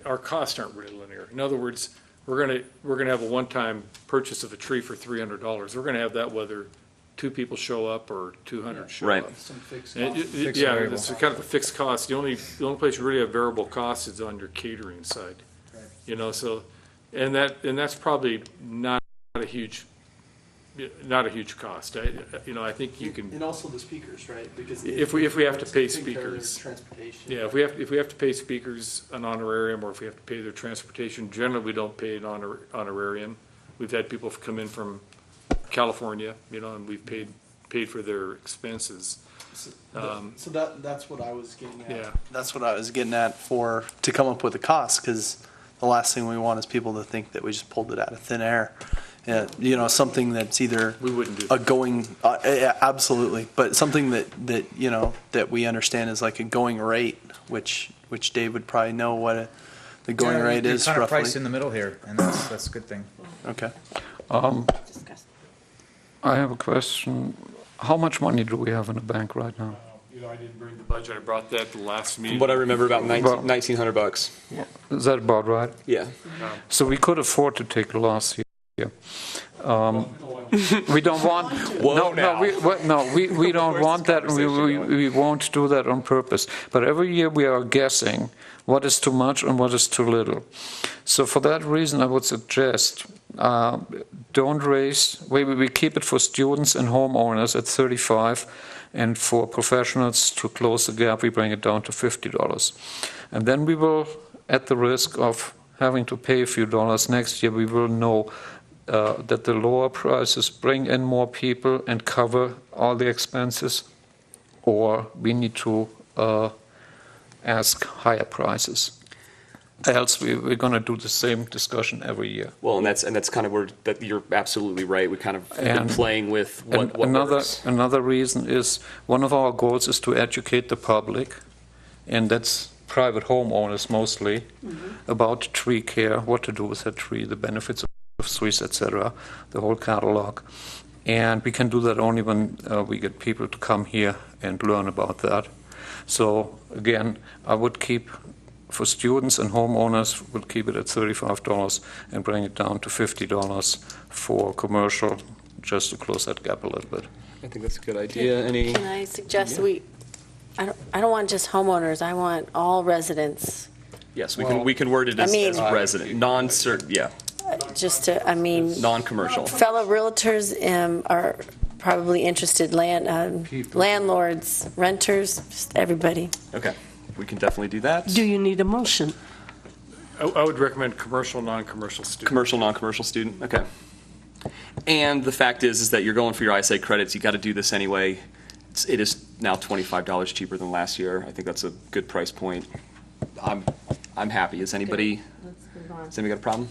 Our costs aren't really linear. In other words, we're gonna have a one-time purchase of a tree for $300. We're gonna have that whether 2 people show up or 200 show Right. up. Some fixed And costs. yeah, variable. it's kind of a fixed cost. The only place you really have variable costs is on your catering side. So, and that's probably not a huge cost. I think you can. And also the speakers, right? Because If we have to pay take care of their speakers. transportation. Yeah, if we have to pay speakers an honorarium, or if we have to pay their transportation, generally we don't pay an honorarium. We've had people come in from California, and we've paid for their expenses. So that's what I was getting at. Yeah. That's what I was getting at to come up with a cost, because the last thing we want is people to think that we just pulled it out of thin air. Yeah, something that's either We wouldn't do a that. going, yeah, absolutely, but something that we understand is like a going rate, which Dave would probably know what the going Yeah, rate you're is kind of roughly. priced in the middle here, and that's a good thing. Okay. Discuss. I have a question. How much money do we have in the bank right now? I didn't bring the budget. I brought that at the last meeting. What I remember, about Well- $1,900. Is that about right? Yeah. So we could afford to take a loss here. We don't want. Whoa, now. We don't want that, and we won't do that on purpose. But every year we are guessing what is too much and what is too little. So for that reason, I would suggest don't raise. We keep it for students and homeowners at $35, and for professionals to close the gap, we bring it down to $50. And then we will, at the risk of having to pay a few dollars next year, we will know that the lower prices bring in more people and cover all the expenses, or we need to ask higher prices. Else we're going to do the same discussion every year. Well, and that's kind of where that you're absolutely right. We kind of been And- playing with And what works. another reason is one of our goals is to educate the public, and that's private homeowners mostly, about tree care, what to do with that tree, the benefits of trees, etc., the whole catalog. And we can do that only when we get people to come here and learn about that. So again, I would keep, for students and homeowners, we'll keep it at $35 and bring it down to $50 for commercial, just to close that gap a little bit. I think that's a good idea. Any? Can I suggest I don't want just homeowners, I want all residents, Yes, we can word it as, I mean- as resident, just to, non-commercial. fellow realtors are probably interested, landlords, renters, just everybody. Okay, we can definitely do that. Do you need a motion? I would recommend commercial, non-commercial students. Commercial, non-commercial student. Okay. And the fact is that you're going for your ISA credits. You got to do this anyway. It is now $25 cheaper than last year. I think that's a good price point. I'm happy. Is anybody? Has anybody got a problem?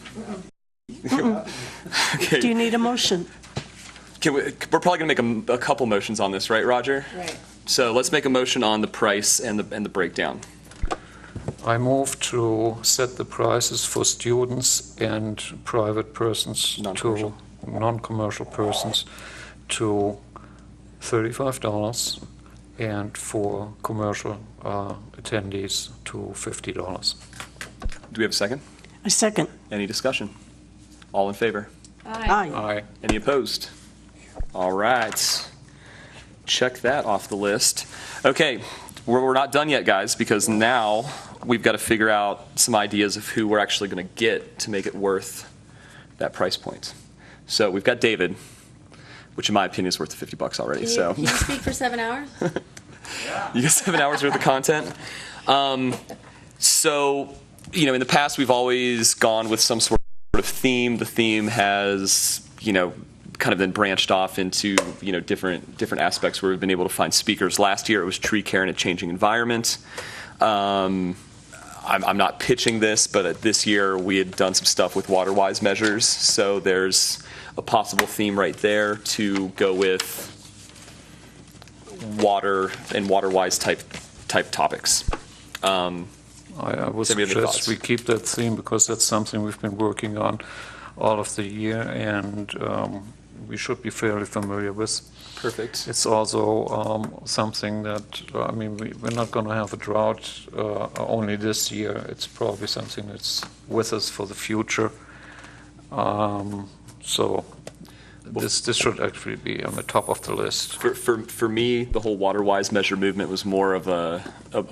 Okay. Do you need a motion? We're probably going to make a couple motions on this, right, Roger? Right. So let's make a motion on the price and the breakdown. I move to set the prices for students and private persons Non-commercial. to non-commercial persons to $35, and for commercial attendees to $50. Do we have a second? A second. Any discussion? All in favor? Aye. Aye. Any opposed? All right. Check that off the list. Okay, we're not done yet, guys, because now we've got to figure out some ideas of who we're actually going to get to make it worth that price point. So we've got David, which in my opinion is worth the $50 already. So Can you speak for 7 hours? you get 7 hours worth of content. So, you know, in the past we've always gone with some sort of theme. The theme has, you know, kind of then branched off into, you know, different aspects where we've been able to find speakers. Last year it was tree care in a changing environment. I'm not pitching this, but this year we had done some stuff with water-wise measures. So there's a possible theme right there to go with water and water-wise type topics. I would Does anybody have any suggest thoughts? we keep that theme because that's something we've been working on all of the year, and we should be fairly familiar with. Perfect. It's also something that, I mean, we're not going to have a drought only this year. It's probably something that's with us for the future. So this should actually be on the top of the list. For me, the whole water-wise measure movement was more of a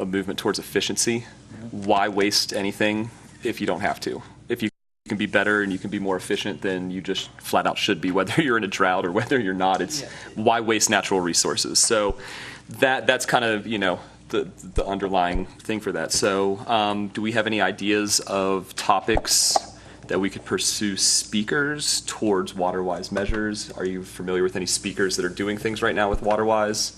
movement towards efficiency. Why waste anything if you don't have to? If you can be better and you can be more efficient, then you just flat out should be, whether you're in a drought or whether you're not. It's why waste natural resources? So that's kind of, you know, the underlying thing for that. So do we have any ideas of topics that we could pursue speakers towards water-wise measures? Are you familiar with any speakers that are doing things right now with water-wise?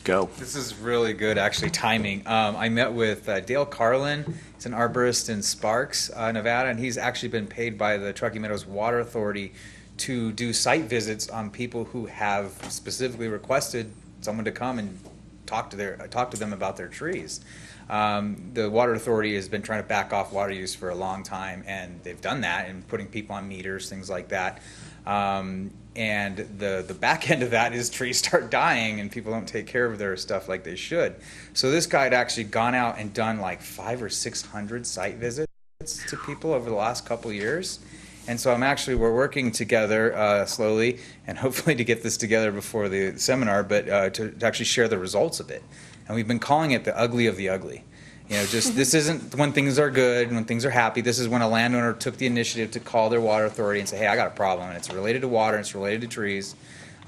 Go. This is really good, actually, timing. I met with Dale Carlin. He's an arborist in Sparks, Nevada, and he's actually been paid by the Truckee Meadows Water Authority to do site visits on people who have specifically requested someone to come and talk to them about their trees. The Water Authority has been trying to back off water use for a long time, and they've done that and putting people on meters, things like that. And the back end of that is trees start dying and people don't take care of their stuff like they should. So this guy had actually gone out and done like 500 or 600 site visits to people over the last couple years. And so we're working together slowly and hopefully to get this together before the seminar, but to actually share the results of it. And we've been calling it the ugly of the ugly. You know, just this isn't when things are good, when things are happy. This is when a landowner took the initiative to call their water authority and say, hey, I got a problem, and it's related to water, it's related to trees.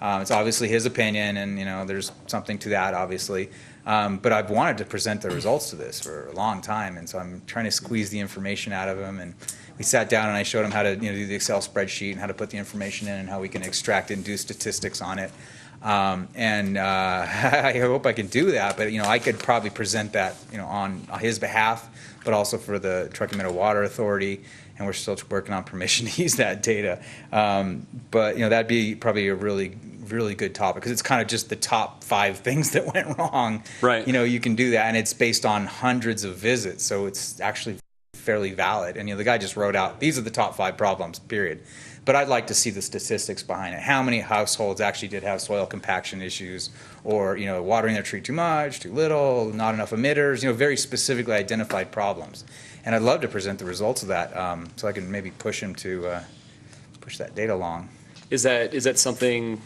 It's obviously his opinion, and, you know, there's something to that, obviously. But I've wanted to present the results to this for a long time, and so I'm trying to squeeze the information out of him. And we sat down and I showed him how to, you know, do the Excel spreadsheet and how to put the information in and how we can extract it and do statistics on it. I hope I can do that, but, you know, I could probably present that, you know, on his behalf, but also for the Truckee Meadow Water Authority, and we're still working on permission to use that data. But, you know, that'd be probably a really, really good topic, because it's kind of just the top 5 things that went wrong. Right. You know, you can do that, and it's based on hundreds of visits, so it's actually fairly valid. And, you know, the guy just wrote out, these are the top 5 problems, period. But I'd like to see the statistics behind it. How many households actually did have soil compaction issues, or, you know, watering their tree too much, too little, not enough emitters, you know, very specifically identified problems. And I'd love to present the results of that, so I can maybe push him to push that data along. Is that something,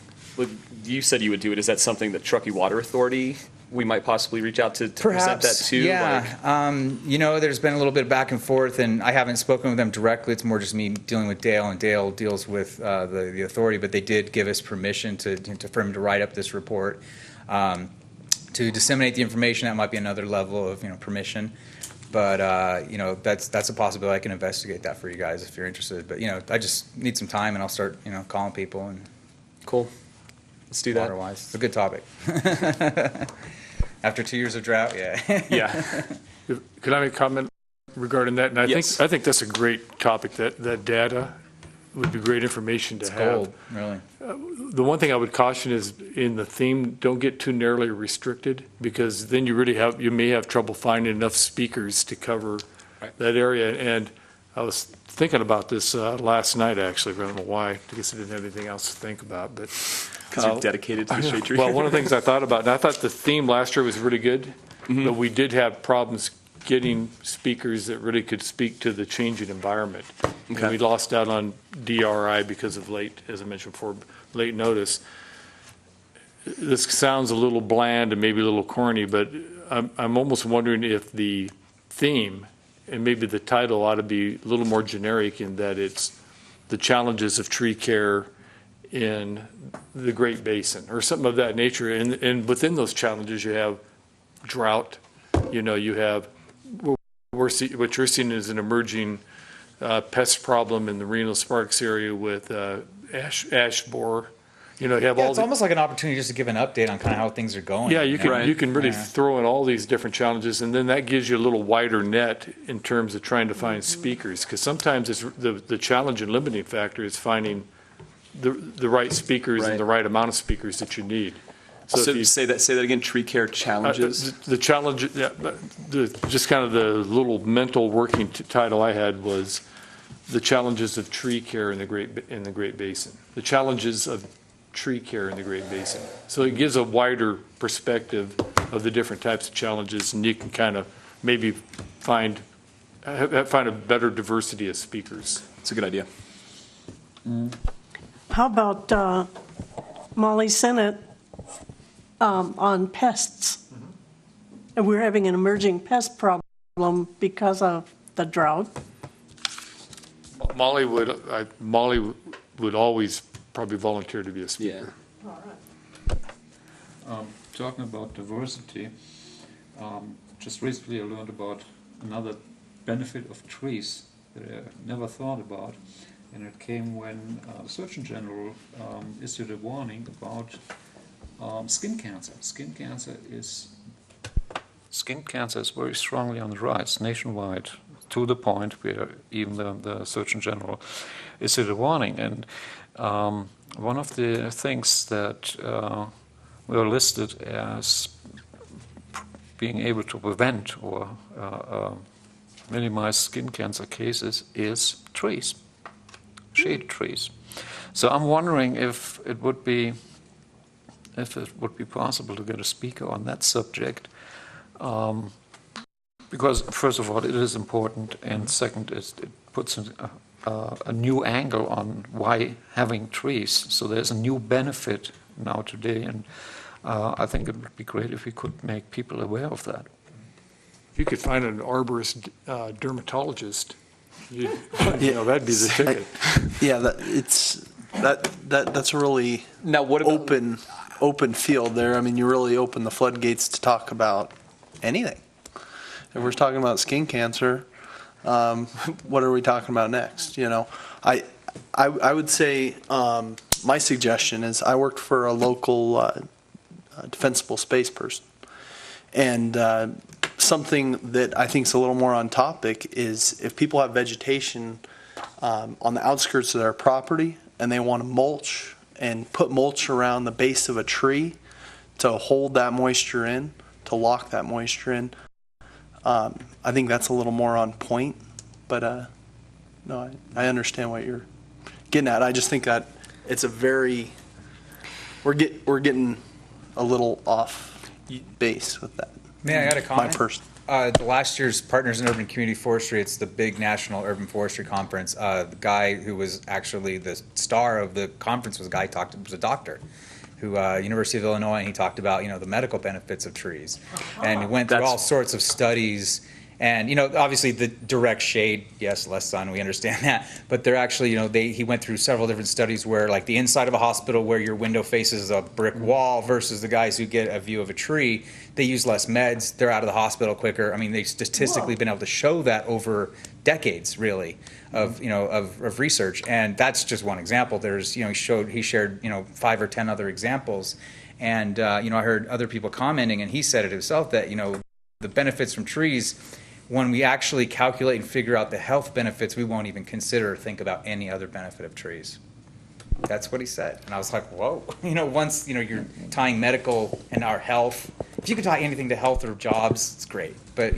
you said you would do it, is that something that Truckee Water Authority, we might possibly reach out to present that too? Yeah. You know, there's been a little bit of back and forth, and I haven't spoken with them directly. It's more just me dealing with Dale, and Dale deals with the authority. But they did give us permission for him to write up this report, to disseminate the information. That might be another level of, you know, permission. But you know, that's a possibility. I can investigate that for you guys if you're interested. But, you know, I just need some time, and I'll start, you know, calling people. And Cool. Let's do that. water-wise, it's a good topic. After 2 years of drought, yeah. Yeah. Could I make a comment regarding that? And Yes. I think that's a great topic. That data would be great information to It's have. gold, really. The one thing I would caution is in the theme, don't get too narrowly restricted, because then you may have trouble finding enough speakers to cover that area. And I was thinking about this last night, actually. I don't know why. I guess I didn't have anything else to think about. But Because you're dedicated to the shade tree. Well, one of the things I thought about, and I thought the theme last year was really good, but we did have problems getting speakers that really could speak to the changing environment. And Okay. we lost out on DRI because of late, as I mentioned before, late notice. This sounds a little bland and maybe a little corny, but I'm almost wondering if the theme and maybe the title ought to be a little more generic in that it's the challenges of tree care in the Great Basin or something of that nature. And within those challenges, you have drought, you have what you're seeing is an emerging pest problem in the Reno Sparks area with ash borer. You have all It's almost like an opportunity just to give an update on kind of how things are going. yeah, you can Right. you can really Yeah. throw in all these different challenges, and then that gives you a little wider net in terms of trying to find speakers. Because sometimes it's the challenge and limiting factor is finding the right speakers Right. and the right amount of speakers that you need. So if you- say that again, tree care challenges. the challenge, yeah, just kind of the little mental working title I had was the challenges of tree care in the Great Basin. The challenges of tree care in the Great Basin. So it gives a wider perspective of the different types of challenges, and you can kind of maybe find a better diversity of speakers. It's a good idea. How about Molly Sennett on pests? And we're having an emerging pest problem because of the drought. Molly would always probably volunteer to be a speaker. Talking about diversity, just recently I learned about another benefit of trees that I never thought about, and it came when the Surgeon General issued a warning about skin cancer. Skin cancer is very strongly on the rise nationwide, to the point where even the Surgeon General issued a warning. And one of the things that were listed as being able to prevent or minimize skin cancer cases is trees, shade trees. So I'm wondering if it would be possible to get a speaker on that subject, because first of all it is important, and second it puts a new angle on why having trees. So there's a new benefit now today, and I think it would be great if we could make people aware of that. If you could find an arborist dermatologist, that'd be the ticket. Yeah, that's a really Now, what about open field there. I mean, you really open the floodgates to talk about anything. If we're talking about skin cancer, what are we talking about next? I would say my suggestion is I worked for a local defensible space person, and something that I think is a little more on topic is if people have vegetation on the outskirts of their property and they want to mulch and put mulch around the base of a tree to hold that moisture in, to lock that moisture in. I think that's a little more on point, but no, I understand what you're getting at. I just think that it's we're getting a little off base with that. May I add a comment? My person. The last year's Partners in Urban Community Forestry, it's the big national urban forestry conference. The guy who was actually the star of the conference was a doctor who University of Illinois, and he talked about the medical benefits of trees, and he went through all sorts of studies. And obviously the direct shade, yes, less sun, we understand that. But they're actually, he went through several different studies where, like, the inside of a hospital where your window faces a brick wall versus the guys who get a view of a tree, they use less meds, they're out of the hospital quicker. I mean, they've statistically been able to show that over decades, really, of research. And that's just one example. There's, he shared 5 or 10 other examples. And I heard other people commenting, and he said it himself that the benefits from trees, when we actually calculate and figure out the health benefits, we won't even consider or think about any other benefit of trees. That's what he said. And I was like, whoa. Once, you're tying medical and our health, if you could tie anything to health or jobs, it's great. But,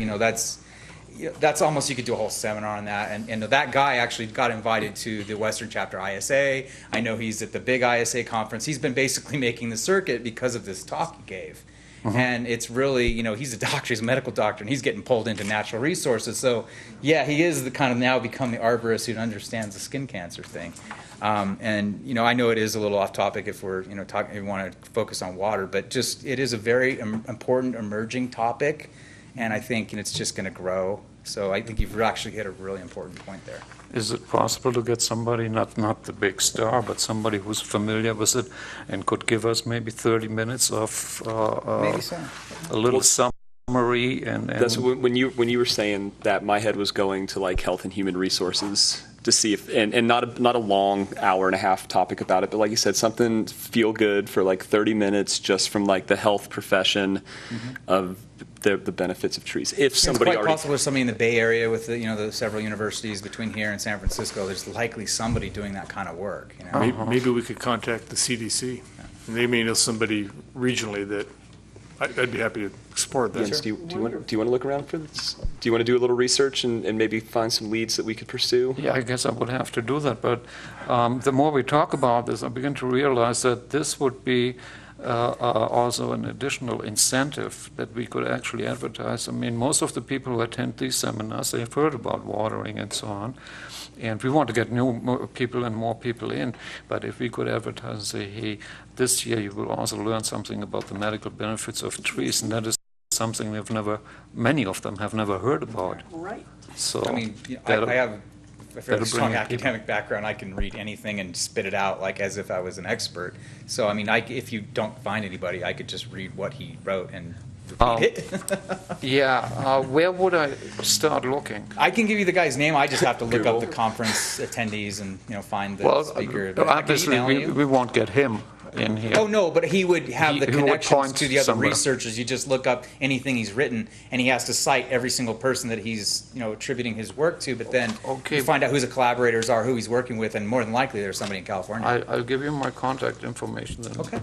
that's almost, you could do a whole seminar on that. And that guy actually got invited to the Western Chapter ISA. I know he's at the big ISA conference. He's been basically making the circuit because of this talk he gave. And it's really, he's a doctor, he's a medical doctor, and he's getting pulled into natural resources. So, yeah, he is the kind of now become the arborist who understands the skin cancer thing. And, I know it is a little off topic if we're, if we want to focus on water, but just it is a very important emerging topic, and I think it's just going to grow. So I think you've actually hit a really important point there. Is it possible to get somebody, not the big star, but somebody who's familiar with it and could give us maybe 30 minutes of Maybe so. a little summary? And That's when you were saying that, my head was going to like Health and Human Resources to see if, and not a long hour and a half topic about it, but like you said, something feel good for like 30 minutes just from like the health profession of the benefits of trees. If somebody It's quite already possible there's somebody in the Bay Area with the several universities between here and San Francisco. There's likely somebody doing that kind of work. Maybe we could contact the CDC. And they may know somebody regionally that I'd be happy to explore that. Jens, do you want to look around for this? Do you want to do a little research and maybe find some leads that we could pursue? Yeah, I guess I would have to do that. But the more we talk about this, I begin to realize that this would be also an additional incentive that we could actually advertise. I mean, most of the people who attend these seminars, they have heard about watering and so on. And we want to get more people in. But if we could advertise and say, hey, this year you will also learn something about the medical benefits of trees, and that is something many of them have never heard about. Right. So I mean, I have a fairly strong academic background. I can read anything and spit it out like as if I was an expert. So, I mean, if you don't find anybody, I could just read what he wrote and repeat it. Yeah, where would I start looking? I can give you the guy's name. I just have to look up the conference attendees and find the speaker. But I can obviously email you. we won't get him in here. Oh, no, but he would have the He would connections point to the other somewhere. researchers. You just look up anything he's written, and he has to cite every single person that he's, attributing his work to, but then Okay. you find out who the collaborators are, who he's working with, and more than likely there's somebody in California. I'll give you my contact information then. Okay.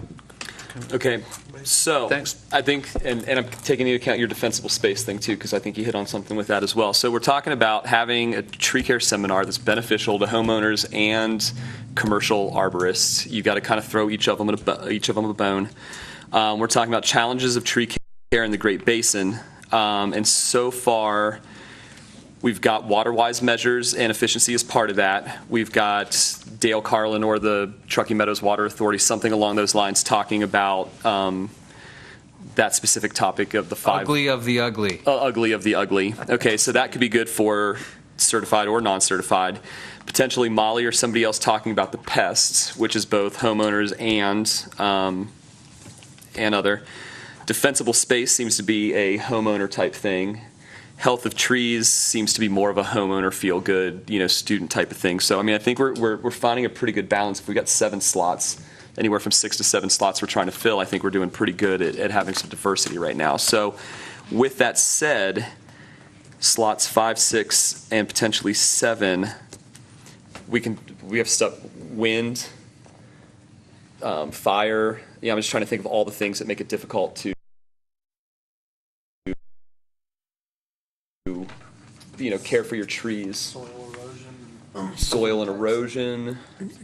Okay, so Thanks. I think, and I'm taking into account your defensible space thing too, because I think you hit on something with that as well. So we're talking about having a tree care seminar that's beneficial to homeowners and commercial arborists. You got to kind of throw each of them a bone. We're talking about challenges of tree care in the Great Basin, and so far we've got water-wise measures and efficiency as part of that. We've got Dale Carlin or the Truckee Meadows Water Authority, something along those lines, talking about that specific topic of the five. Ugly of the ugly. Ugly of the ugly. Okay, so that could be good for certified or non-certified. Potentially Molly or somebody else talking about the pests, which is both homeowners and other. Defensible space seems to be a homeowner type thing. Health of trees seems to be more of a homeowner feel-good, student type of thing. So, I mean, I think we're finding a pretty good balance. If we got 7 slots, anywhere from 6 to 7 slots we're trying to fill, I think we're doing pretty good at having some diversity right now. So, with that said, slots 5, 6, and potentially 7, we have stuff, wind, fire. Yeah, I'm just trying to think of all the things that make it difficult to care for your trees. Soil and erosion.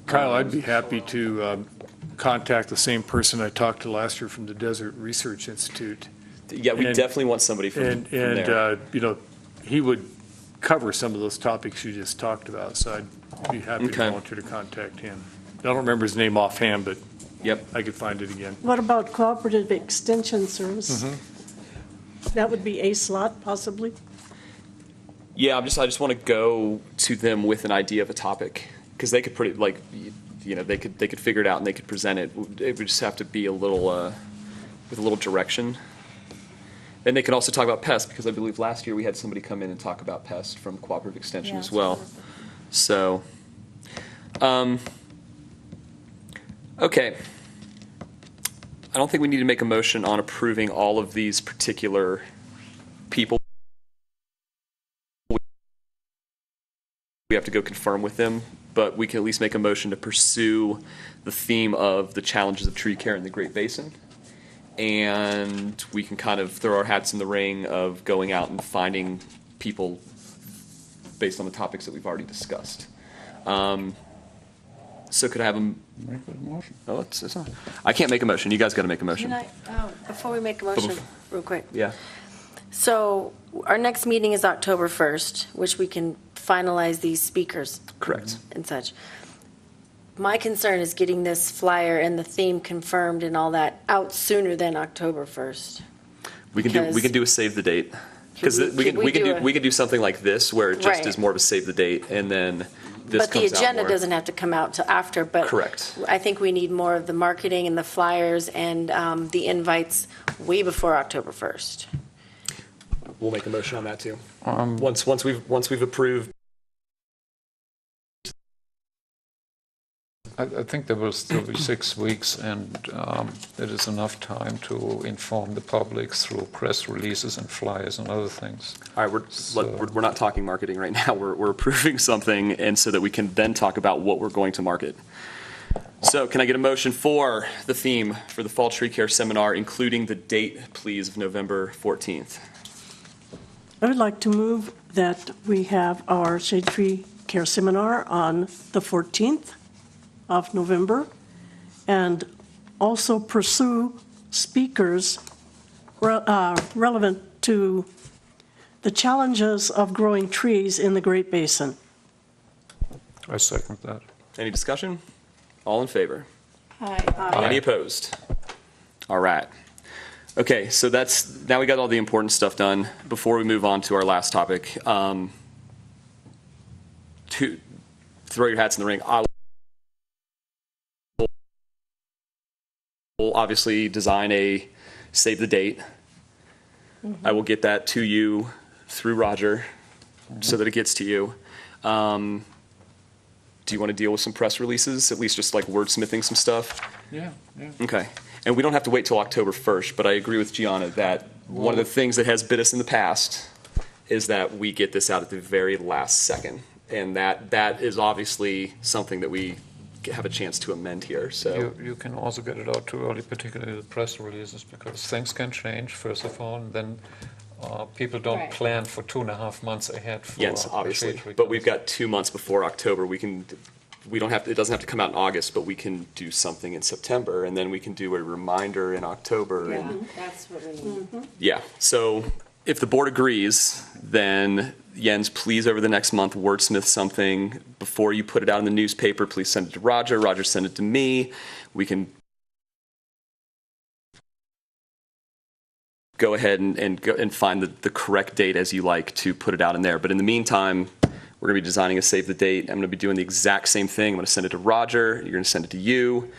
Kyle, I'd be happy to contact the same person I talked to last year from the Desert Research Institute. Yeah, we And- definitely want somebody from there. He would cover some of those topics you just talked about, so I'd be happy to Okay. volunteer to contact him. I don't remember his name offhand, but Yep. I could find it again. What about Cooperative Extension Service? That would be a slot, possibly? Yeah, I just want to go to them with an idea of a topic, because they could they could figure it out and they could present it. It would just have to be a little with a little direction. And they could also talk about pests, because I believe last year we had somebody come in and talk about pests from Cooperative Extension as well. So, okay. I don't think we need to make a motion on approving all of these particular people. We have to go confirm with them, but we can at least make a motion to pursue the theme of the challenges of tree care in the Great Basin. And we can kind of throw our hats in the ring of going out and finding people based on the topics that we've already discussed. So could I have a, Make a motion. oh, it's not, I can't make a motion. You guys got to make a motion. Can before we make a motion, real quick. Yeah. So our next meeting is October 1st, which we can finalize these speakers Correct. and such. My concern is getting this flyer and the theme confirmed and all that out sooner than October 1st. We can do a save the date. Because we can do something like this where it just Right. is more of a save the date, and then this But the comes out agenda more. doesn't have to come out till after, but. Correct. I think we need more of the marketing and the flyers and the invites way before October 1st. We'll make a motion on that too. Um, Once we've approved. I think there will still be 6 weeks, and it is enough time to inform the public through press releases and flyers and other things. All right, we're not talking marketing right now. We're approving something, and so that we can then talk about what we're going to market. So can I get a motion for the theme for the Fall Tree Care Seminar, including the date, please, of November 14th? I would like to move that we have our Shade Tree Care Seminar on the 14th of November, and also pursue speakers relevant to the challenges of growing trees in the Great Basin. I second that. Any discussion? All in favor? Aye. Any opposed? All right. Okay, so now we got all the important stuff done. Before we move on to our last topic, to throw your hats in the ring, I will obviously design a save the date. I will get that to you through Roger so that it gets to you. Do you want to deal with some press releases, at least just like wordsmithing some stuff? Yeah. Okay. And we don't have to wait till October 1st, but I agree with Gianna that one of the things that has bit us in the past is that we get this out at the very last second. And that is obviously something that we have a chance to amend here, so. You can also get it out too early, particularly the press releases, because things can change, first of all, and then people don't Right. plan for 2.5 months ahead for Yes, a obviously, shade but we've recovery. got 2 months before October. It doesn't have to come out in August, but we can do something in September, and then we can do a reminder in October. And That's what we need. yeah, so if the board agrees, then Jens, please over the next month wordsmith something. Before you put it out in the newspaper, please send it to Roger. Roger, send it to me. We can go ahead and find the correct date as you like to put it out in there. But in the meantime, we're going to be designing a save the date. I'm going to be doing the exact same thing. I'm going to send it to Roger. You're going to send it to you.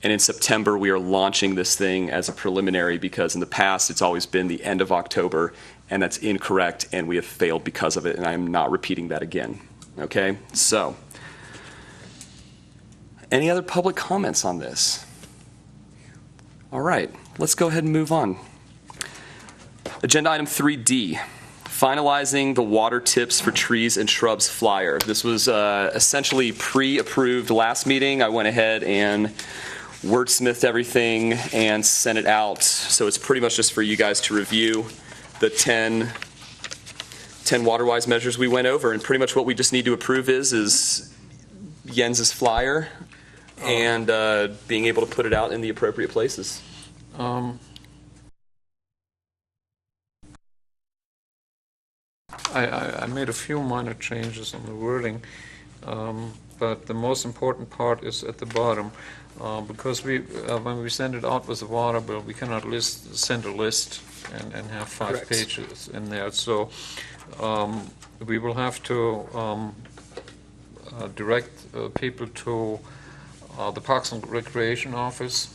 And in September, we are launching this thing as a preliminary because in the past, it's always been the end of October, and that's incorrect, and we have failed because of it, and I am not repeating that again. Okay? So, any other public comments on this? All right, let's go ahead and move on. Agenda item 3D, finalizing the water tips for trees and shrubs flyer. This was essentially pre-approved last meeting. I went ahead and wordsmithed everything and sent it out. So it's pretty much just for you guys to review the 10 water-wise measures we went over. And pretty much what we just need to approve is Jens's flyer and being able to put it out in the appropriate places. I made a few minor changes on the wording, but the most important part is at the bottom, because when we send it out with the water bill, we cannot send a list and have 5 Correct. pages in there. So we will have to direct people to the Parks and Recreation Office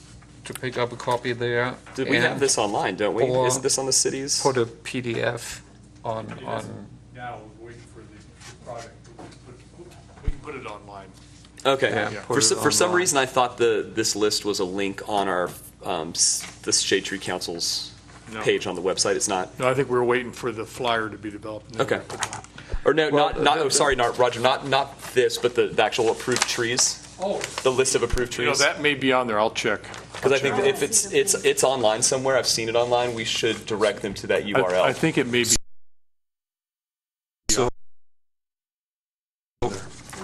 to pick up a copy there. We have and this online, don't we? or Isn't this on the city's? put a PDF on. Now, we're waiting for the product. We can put it online. Okay. Yeah, For, put it for some online. reason, I thought this list was a link on our the Shade Tree Council's No. page on the website. It's not. No, I think we're waiting for the flyer to be developed. and then Okay. we'll put it on. Or no, Well, not. Oh, sorry, not Roger. Not this, but the actual approved trees. Oh, The list of approved you know, trees. that may be on there. I'll check. Because I think that if it's online somewhere, I've seen it online. We should direct them to that URL. I think it may be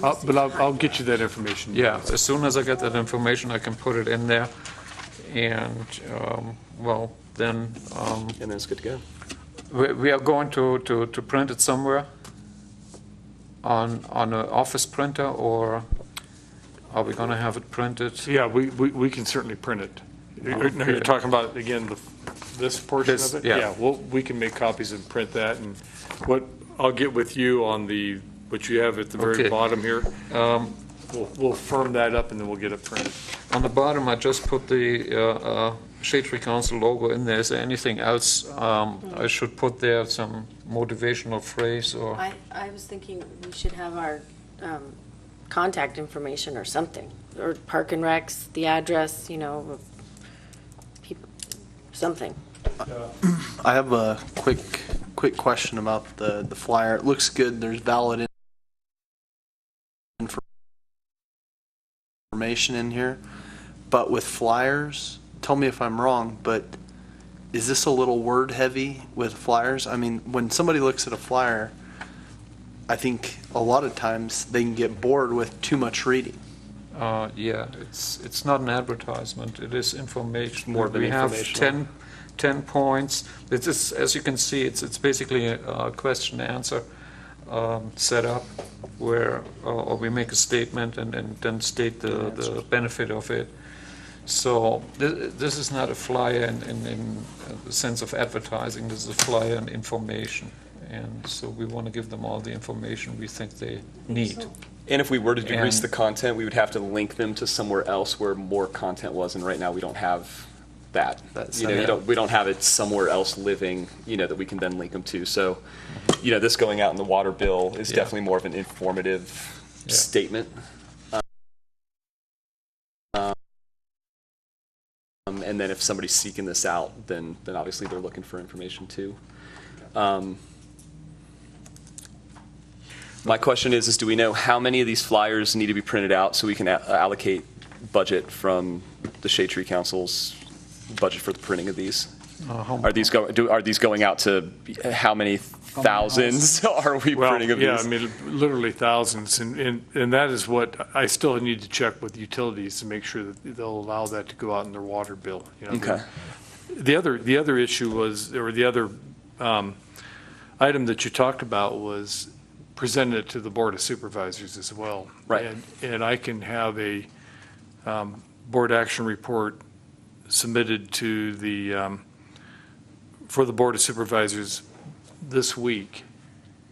But I'll get you that information. Yeah, as soon as I get that information, I can put it in there. And, well, then And then it's good to go. we are going to print it somewhere on an office printer, or are we going to have it printed? Yeah, we can certainly print it. You're talking about, again, this portion This, of it? yeah. Well, we can make copies and print that, and I'll get with you on what you have at the very Okay. bottom here. We'll firm that up, and then we'll get it printed. On the bottom, I just put the Shade Tree Council logo in there. Is there anything else I should put there, some motivational phrase or? I was thinking we should have our contact information or something, or Park and Recs, the address, people, something. I have a quick question about the flyer. It looks good. There's valid information in here, but with flyers, tell me if I'm wrong, but is this a little word heavy with flyers? I mean, when somebody looks at a flyer, I think a lot of times they can get bored with too much reading. Yeah, it's not an advertisement. It is information. More of an We have informational. 10 points. It is, as you can see, it's basically a question answer set up where or we make a statement and then state the benefit of it. So this is not a flyer in the sense of advertising. This is a flyer and information. And so we want to give them all the information we think they need. And if we were to decrease And- the content, we would have to link them to somewhere else where more content was, and right now we don't have that. That's- We don't have it somewhere else living, that we can then link them to. So, this going out in the water bill is Yeah. definitely more of an informative Yeah. statement. And then if somebody's seeking this out, then obviously they're looking for information too. My question is do we know how many of these flyers need to be printed out so we can allocate budget from the Shade Tree Council's budget for the printing of these? Are these going out to how many thousands are we printing of Yeah, these? I mean, literally thousands, and that is what I still need to check with utilities to make sure that they'll allow that to go out in their water bill. Okay. The other issue was, or the other item that you talked about was presented to the Board of Supervisors as well. Right. And I can have a board action report submitted to for the Board of Supervisors this week,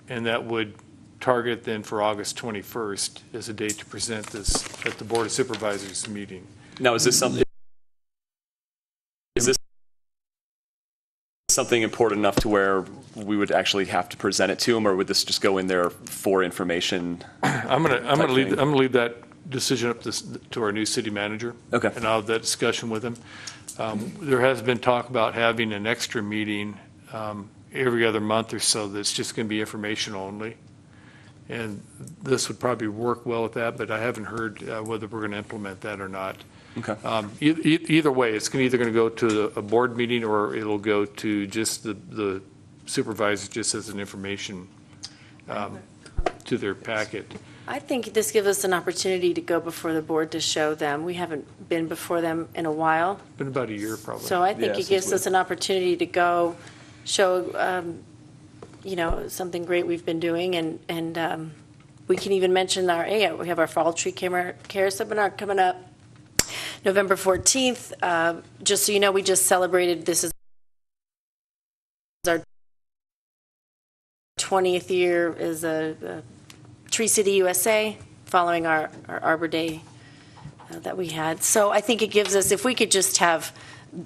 and that would target then for August 21st as a date to present this at the Board of Supervisors meeting. Now, is this something important enough to where we would actually have to present it to them, or would this just go in there for information? I'm gonna thing. leave that decision up to our new city manager. Okay. And I'll have that discussion with him. There has been talk about having an extra meeting every other month or so that's just going to be information only. And this would probably work well with that, but I haven't heard whether we're going to implement that or not. Okay. Either way, it's either going to go to a board meeting or it'll go to just the supervisors just as an information to their packet. I think this gives us an opportunity to go before the board to show them. We haven't been before them in a while. Been about a year probably. So I think Yeah, it gives since us an opportunity to go show, something great we've been doing, and we can even mention we have our Fall Tree Care Seminar coming up November 14th. Just so you know, we just celebrated, this is our 20th year as a Tree City USA, following our Arbor Day that we had. So I think it gives us, if we could just have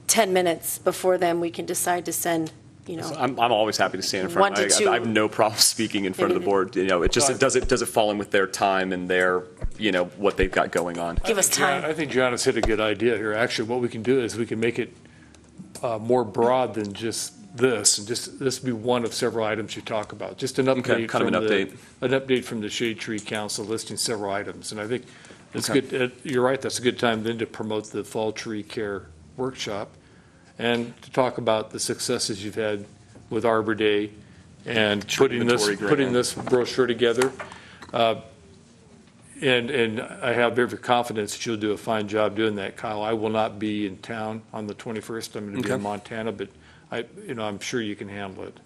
10 minutes before then, we can decide to send, I'm always happy to stand in front. 1 to 2. I have no problem speaking in front of the board. Does it fall in with their time and their, what they've got going on? give us time. I think Gianna's hit a good idea here. Actually, what we can do is we can make it more broad than just this, and just this be one of several items you talk about. Just an update. Okay, kind of an update. An update from the Shade Tree Council listing several items. And I think it's Okay. good, you're right, that's a good time then to promote the Fall Tree Care Workshop and to talk about the successes you've had with Arbor Day and Tree putting inventory grant. this brochure together. And I have every confidence that you'll do a fine job doing that, Kyle. I will not be in town on the 21st. I'm going to be in Okay. Montana, but I'm sure you can handle it.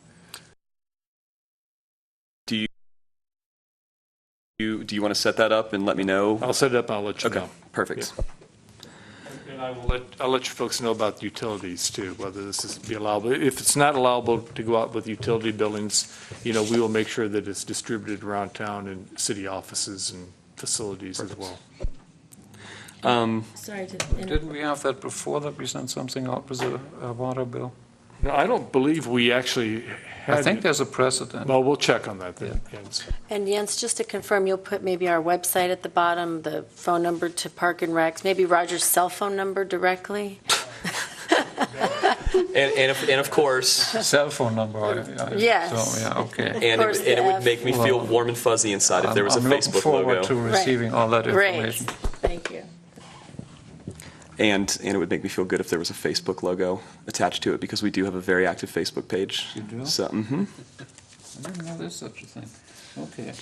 Do you want to set that up and let me know? I'll set it up and I'll let you Okay, know. perfect. And I'll let you folks know about the utilities too, whether this is be allowable. If it's not allowable to go out with utility buildings, we will make sure that it's distributed around town in city offices and facilities as well. Sorry to Didn't we have that before, that we sent something out with a water bill? No, I don't believe we actually had. I think there's a precedent. Well, we'll check on that then. Jens. And Jens, just to confirm, you'll put maybe our website at the bottom, the phone number to Park and Recs, maybe Roger's cell phone number directly? And of course, Cell phone number. Yes. So, yeah, okay. and course, it would F. make me feel warm and fuzzy inside if there was a I'm looking Facebook forward to logo. receiving all that Great, information. thank you. And it would make me feel good if there was a Facebook logo attached to it, because we do have a very active Facebook page. You do? So, I didn't know there's such a thing. Okay.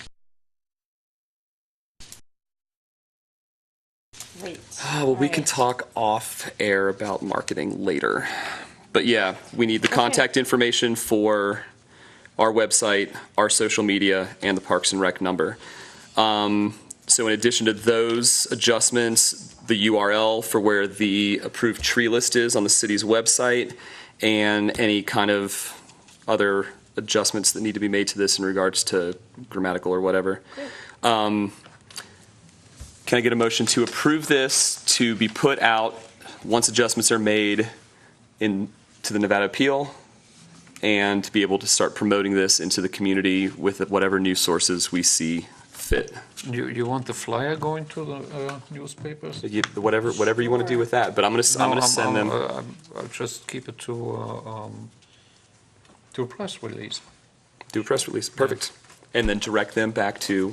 Wait. well, we can talk off air about marketing later. But yeah, we need the contact information for our website, our social media, and the Parks and Rec number. So in addition to those adjustments, the URL for where the approved tree list is on the city's website, and any kind of other adjustments that need to be made to this in regards to grammatical or whatever. Can I get a motion to approve this to be put out once adjustments are made to the Nevada Appeal, and to be able to start promoting this into the community with whatever news sources we see fit? You want the flyer going to the newspapers? Whatever you want to do with that, but I'm going to send them. I'll just keep it to a press release. Do a press release, perfect, and then direct them back to.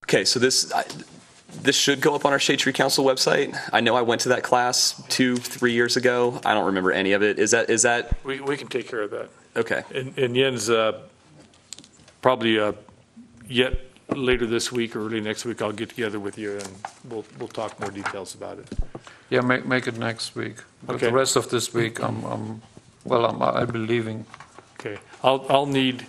Okay, so this should go up on our Shade Tree Council website. I know I went to that class 2-3 years ago. I don't remember any of it. Is that We can take care of that. okay? And Jens, probably yet later this week or early next week, I'll get together with you and we'll talk more details about it. Yeah, make it next week. But Okay. the rest of this week, I'll be leaving. Okay, I'll need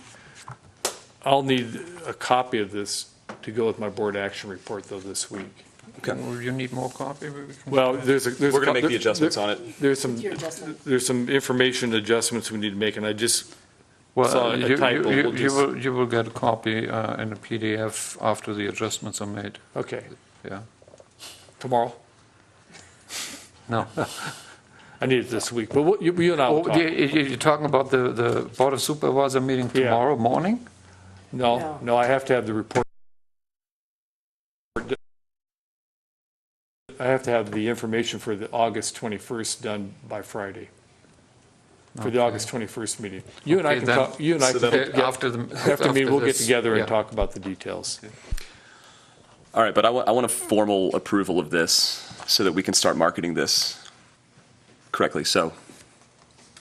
a copy of this to go with my board action report though this week. Okay. You need more copy? Maybe we can- Well, We're going to make the adjustments on it. There's your adjustment? some information adjustments we need to make, and I just Well, saw a typo. you will get a copy in a PDF after the adjustments are made. Okay, Yeah. tomorrow? No. I need it this week, but you and I will Oh, talk. you're talking about the Board of Supervisor meeting Yeah. tomorrow morning? No, I have to have the report. I have to have the information for the August 21st done by Friday, for the Okay. August 21st meeting. You and I Okay, can then- talk, you and I So can, that'll- After me, we'll get this, together and yeah. talk about the details. All right, but I want a formal approval of this so that we can start marketing this correctly. So,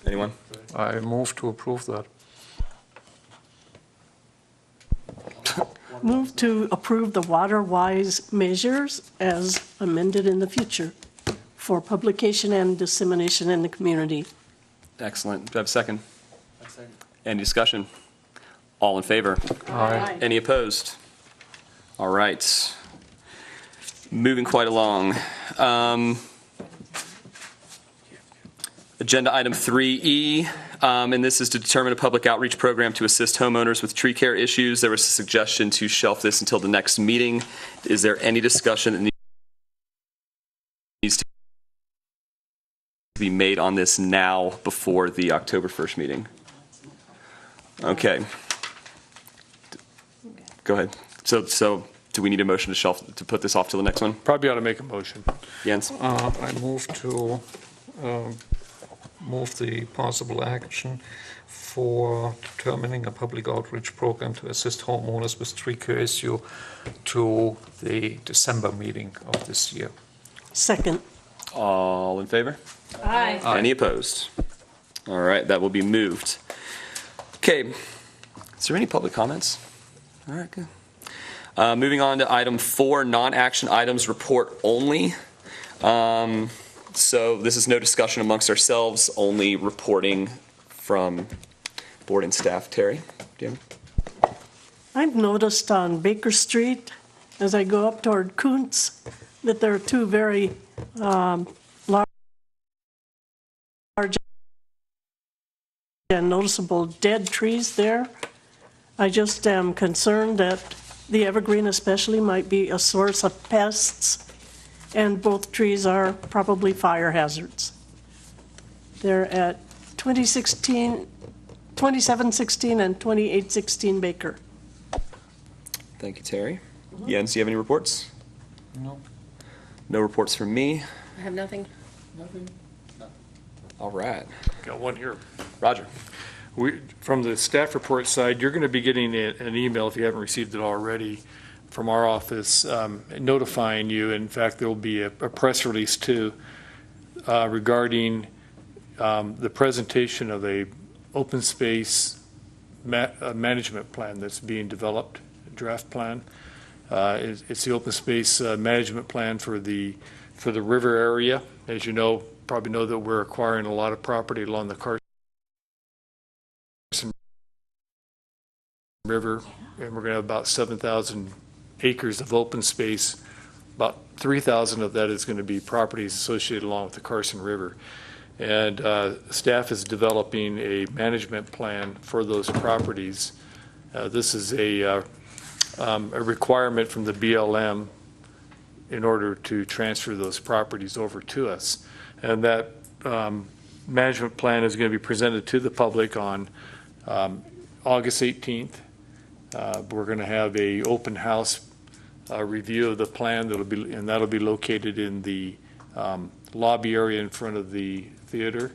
anyone? I move to approve that. Move to approve the water-wise measures as amended in the future for publication and dissemination in the community. Excellent. Do I have a second? Any discussion? All in favor? Aye. Any opposed? All right. Moving quite along. Agenda item 3E, and this is to determine a public outreach program to assist homeowners with tree care issues. There was a suggestion to shelf this until the next meeting. Is there any discussion that needs to be made on this now before the October 1st meeting? Okay. Go ahead. So do we need a motion to put this off to the next one? Probably ought to make a motion. Jens? I move to move the possible action for determining a public outreach program to assist homeowners with tree care issue to the December meeting of this year. Second. All in favor? Aye. Any opposed? All right, that will be moved. Okay, is there any public comments? All right, good. Moving on to item 4, non-action items, report only. So this is no discussion amongst ourselves, only reporting from board and staff. Terry, do you have? I've noticed on Baker Street, as I go up toward Kuntz, that there are two very large and noticeable dead trees there. I just am concerned that the evergreen especially might be a source of pests, and both trees are probably fire hazards. They're at 2716 and 2816 Baker. Thank you, Terry. Jens, do you have any reports? No. No reports from me. I have nothing. All right. Got one here. Roger. From the staff report side, you're going to be getting an email, if you haven't received it already, from our office notifying you. In fact, there will be a press release too regarding the presentation of a open space management plan that's being developed, a draft plan. It's the open space management plan for the river area. As you know, probably know that we're acquiring a lot of property along the Carson River, and we're going to have about 7,000 acres of open space. About 3,000 of that is going to be properties associated along with the Carson River. And staff is developing a management plan for those properties. This is a requirement from the BLM in order to transfer those properties over to us. And that management plan is going to be presented to the public on August 18th. We're going to have a open house review of the plan that'll be located in the lobby area in front of the theater,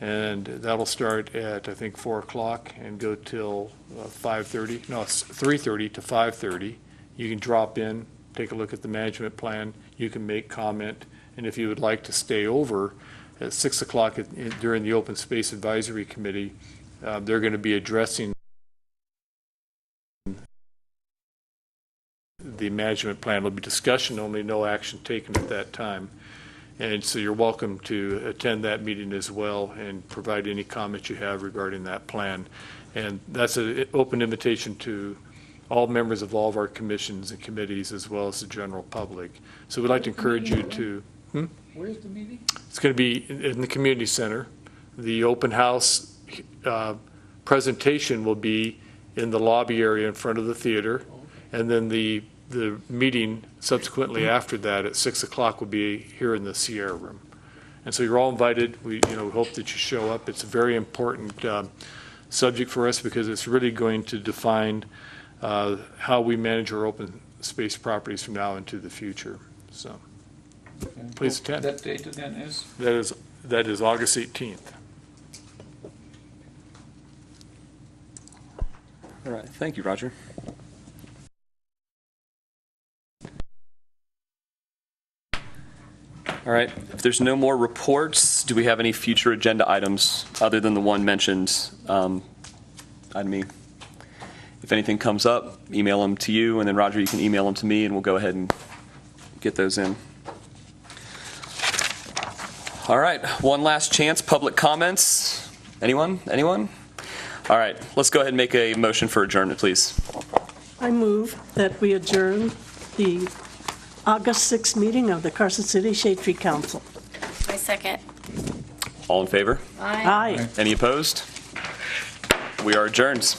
and that'll start at I think 4 o'clock and go till 5:30. No, it's 3:30 to 5:30. You can drop in, take a look at the management plan. You can make comment, and if you would like to stay over at 6 o'clock during the Open Space Advisory Committee, they're going to be addressing the management plan. Will be discussion only, no action taken at that time. And so you're welcome to attend that meeting as well and provide any comments you have regarding that plan. And that's an open invitation to all members of all of our commissions and committees as well as the general public. So we'd like to encourage you to. Where's the meeting? It's going to be in the community center. The open house presentation will be in the lobby area in front of the theater. And then the meeting subsequently after that at 6 o'clock will be here in the Sierra Room. And so you're all invited. We hope that you show up. It's a very important subject for us because it's really going to define how we manage our open space properties from now into the future. So please attend. That date again is? That is August 18th. All right. Thank you, Roger. All right, if there's no more reports, do we have any future agenda items other than the one mentioned by me? If anything comes up, email them to you, and then Roger, you can email them to me, and we'll go ahead and get those in. All right, one last chance, public comments. Anyone? Anyone? All right, let's go ahead and make a motion for adjournment, please. I move that we adjourn the August 6th meeting of the Carson City Shade Tree Council. My second. All in favor? Aye. Any opposed? We are adjourned.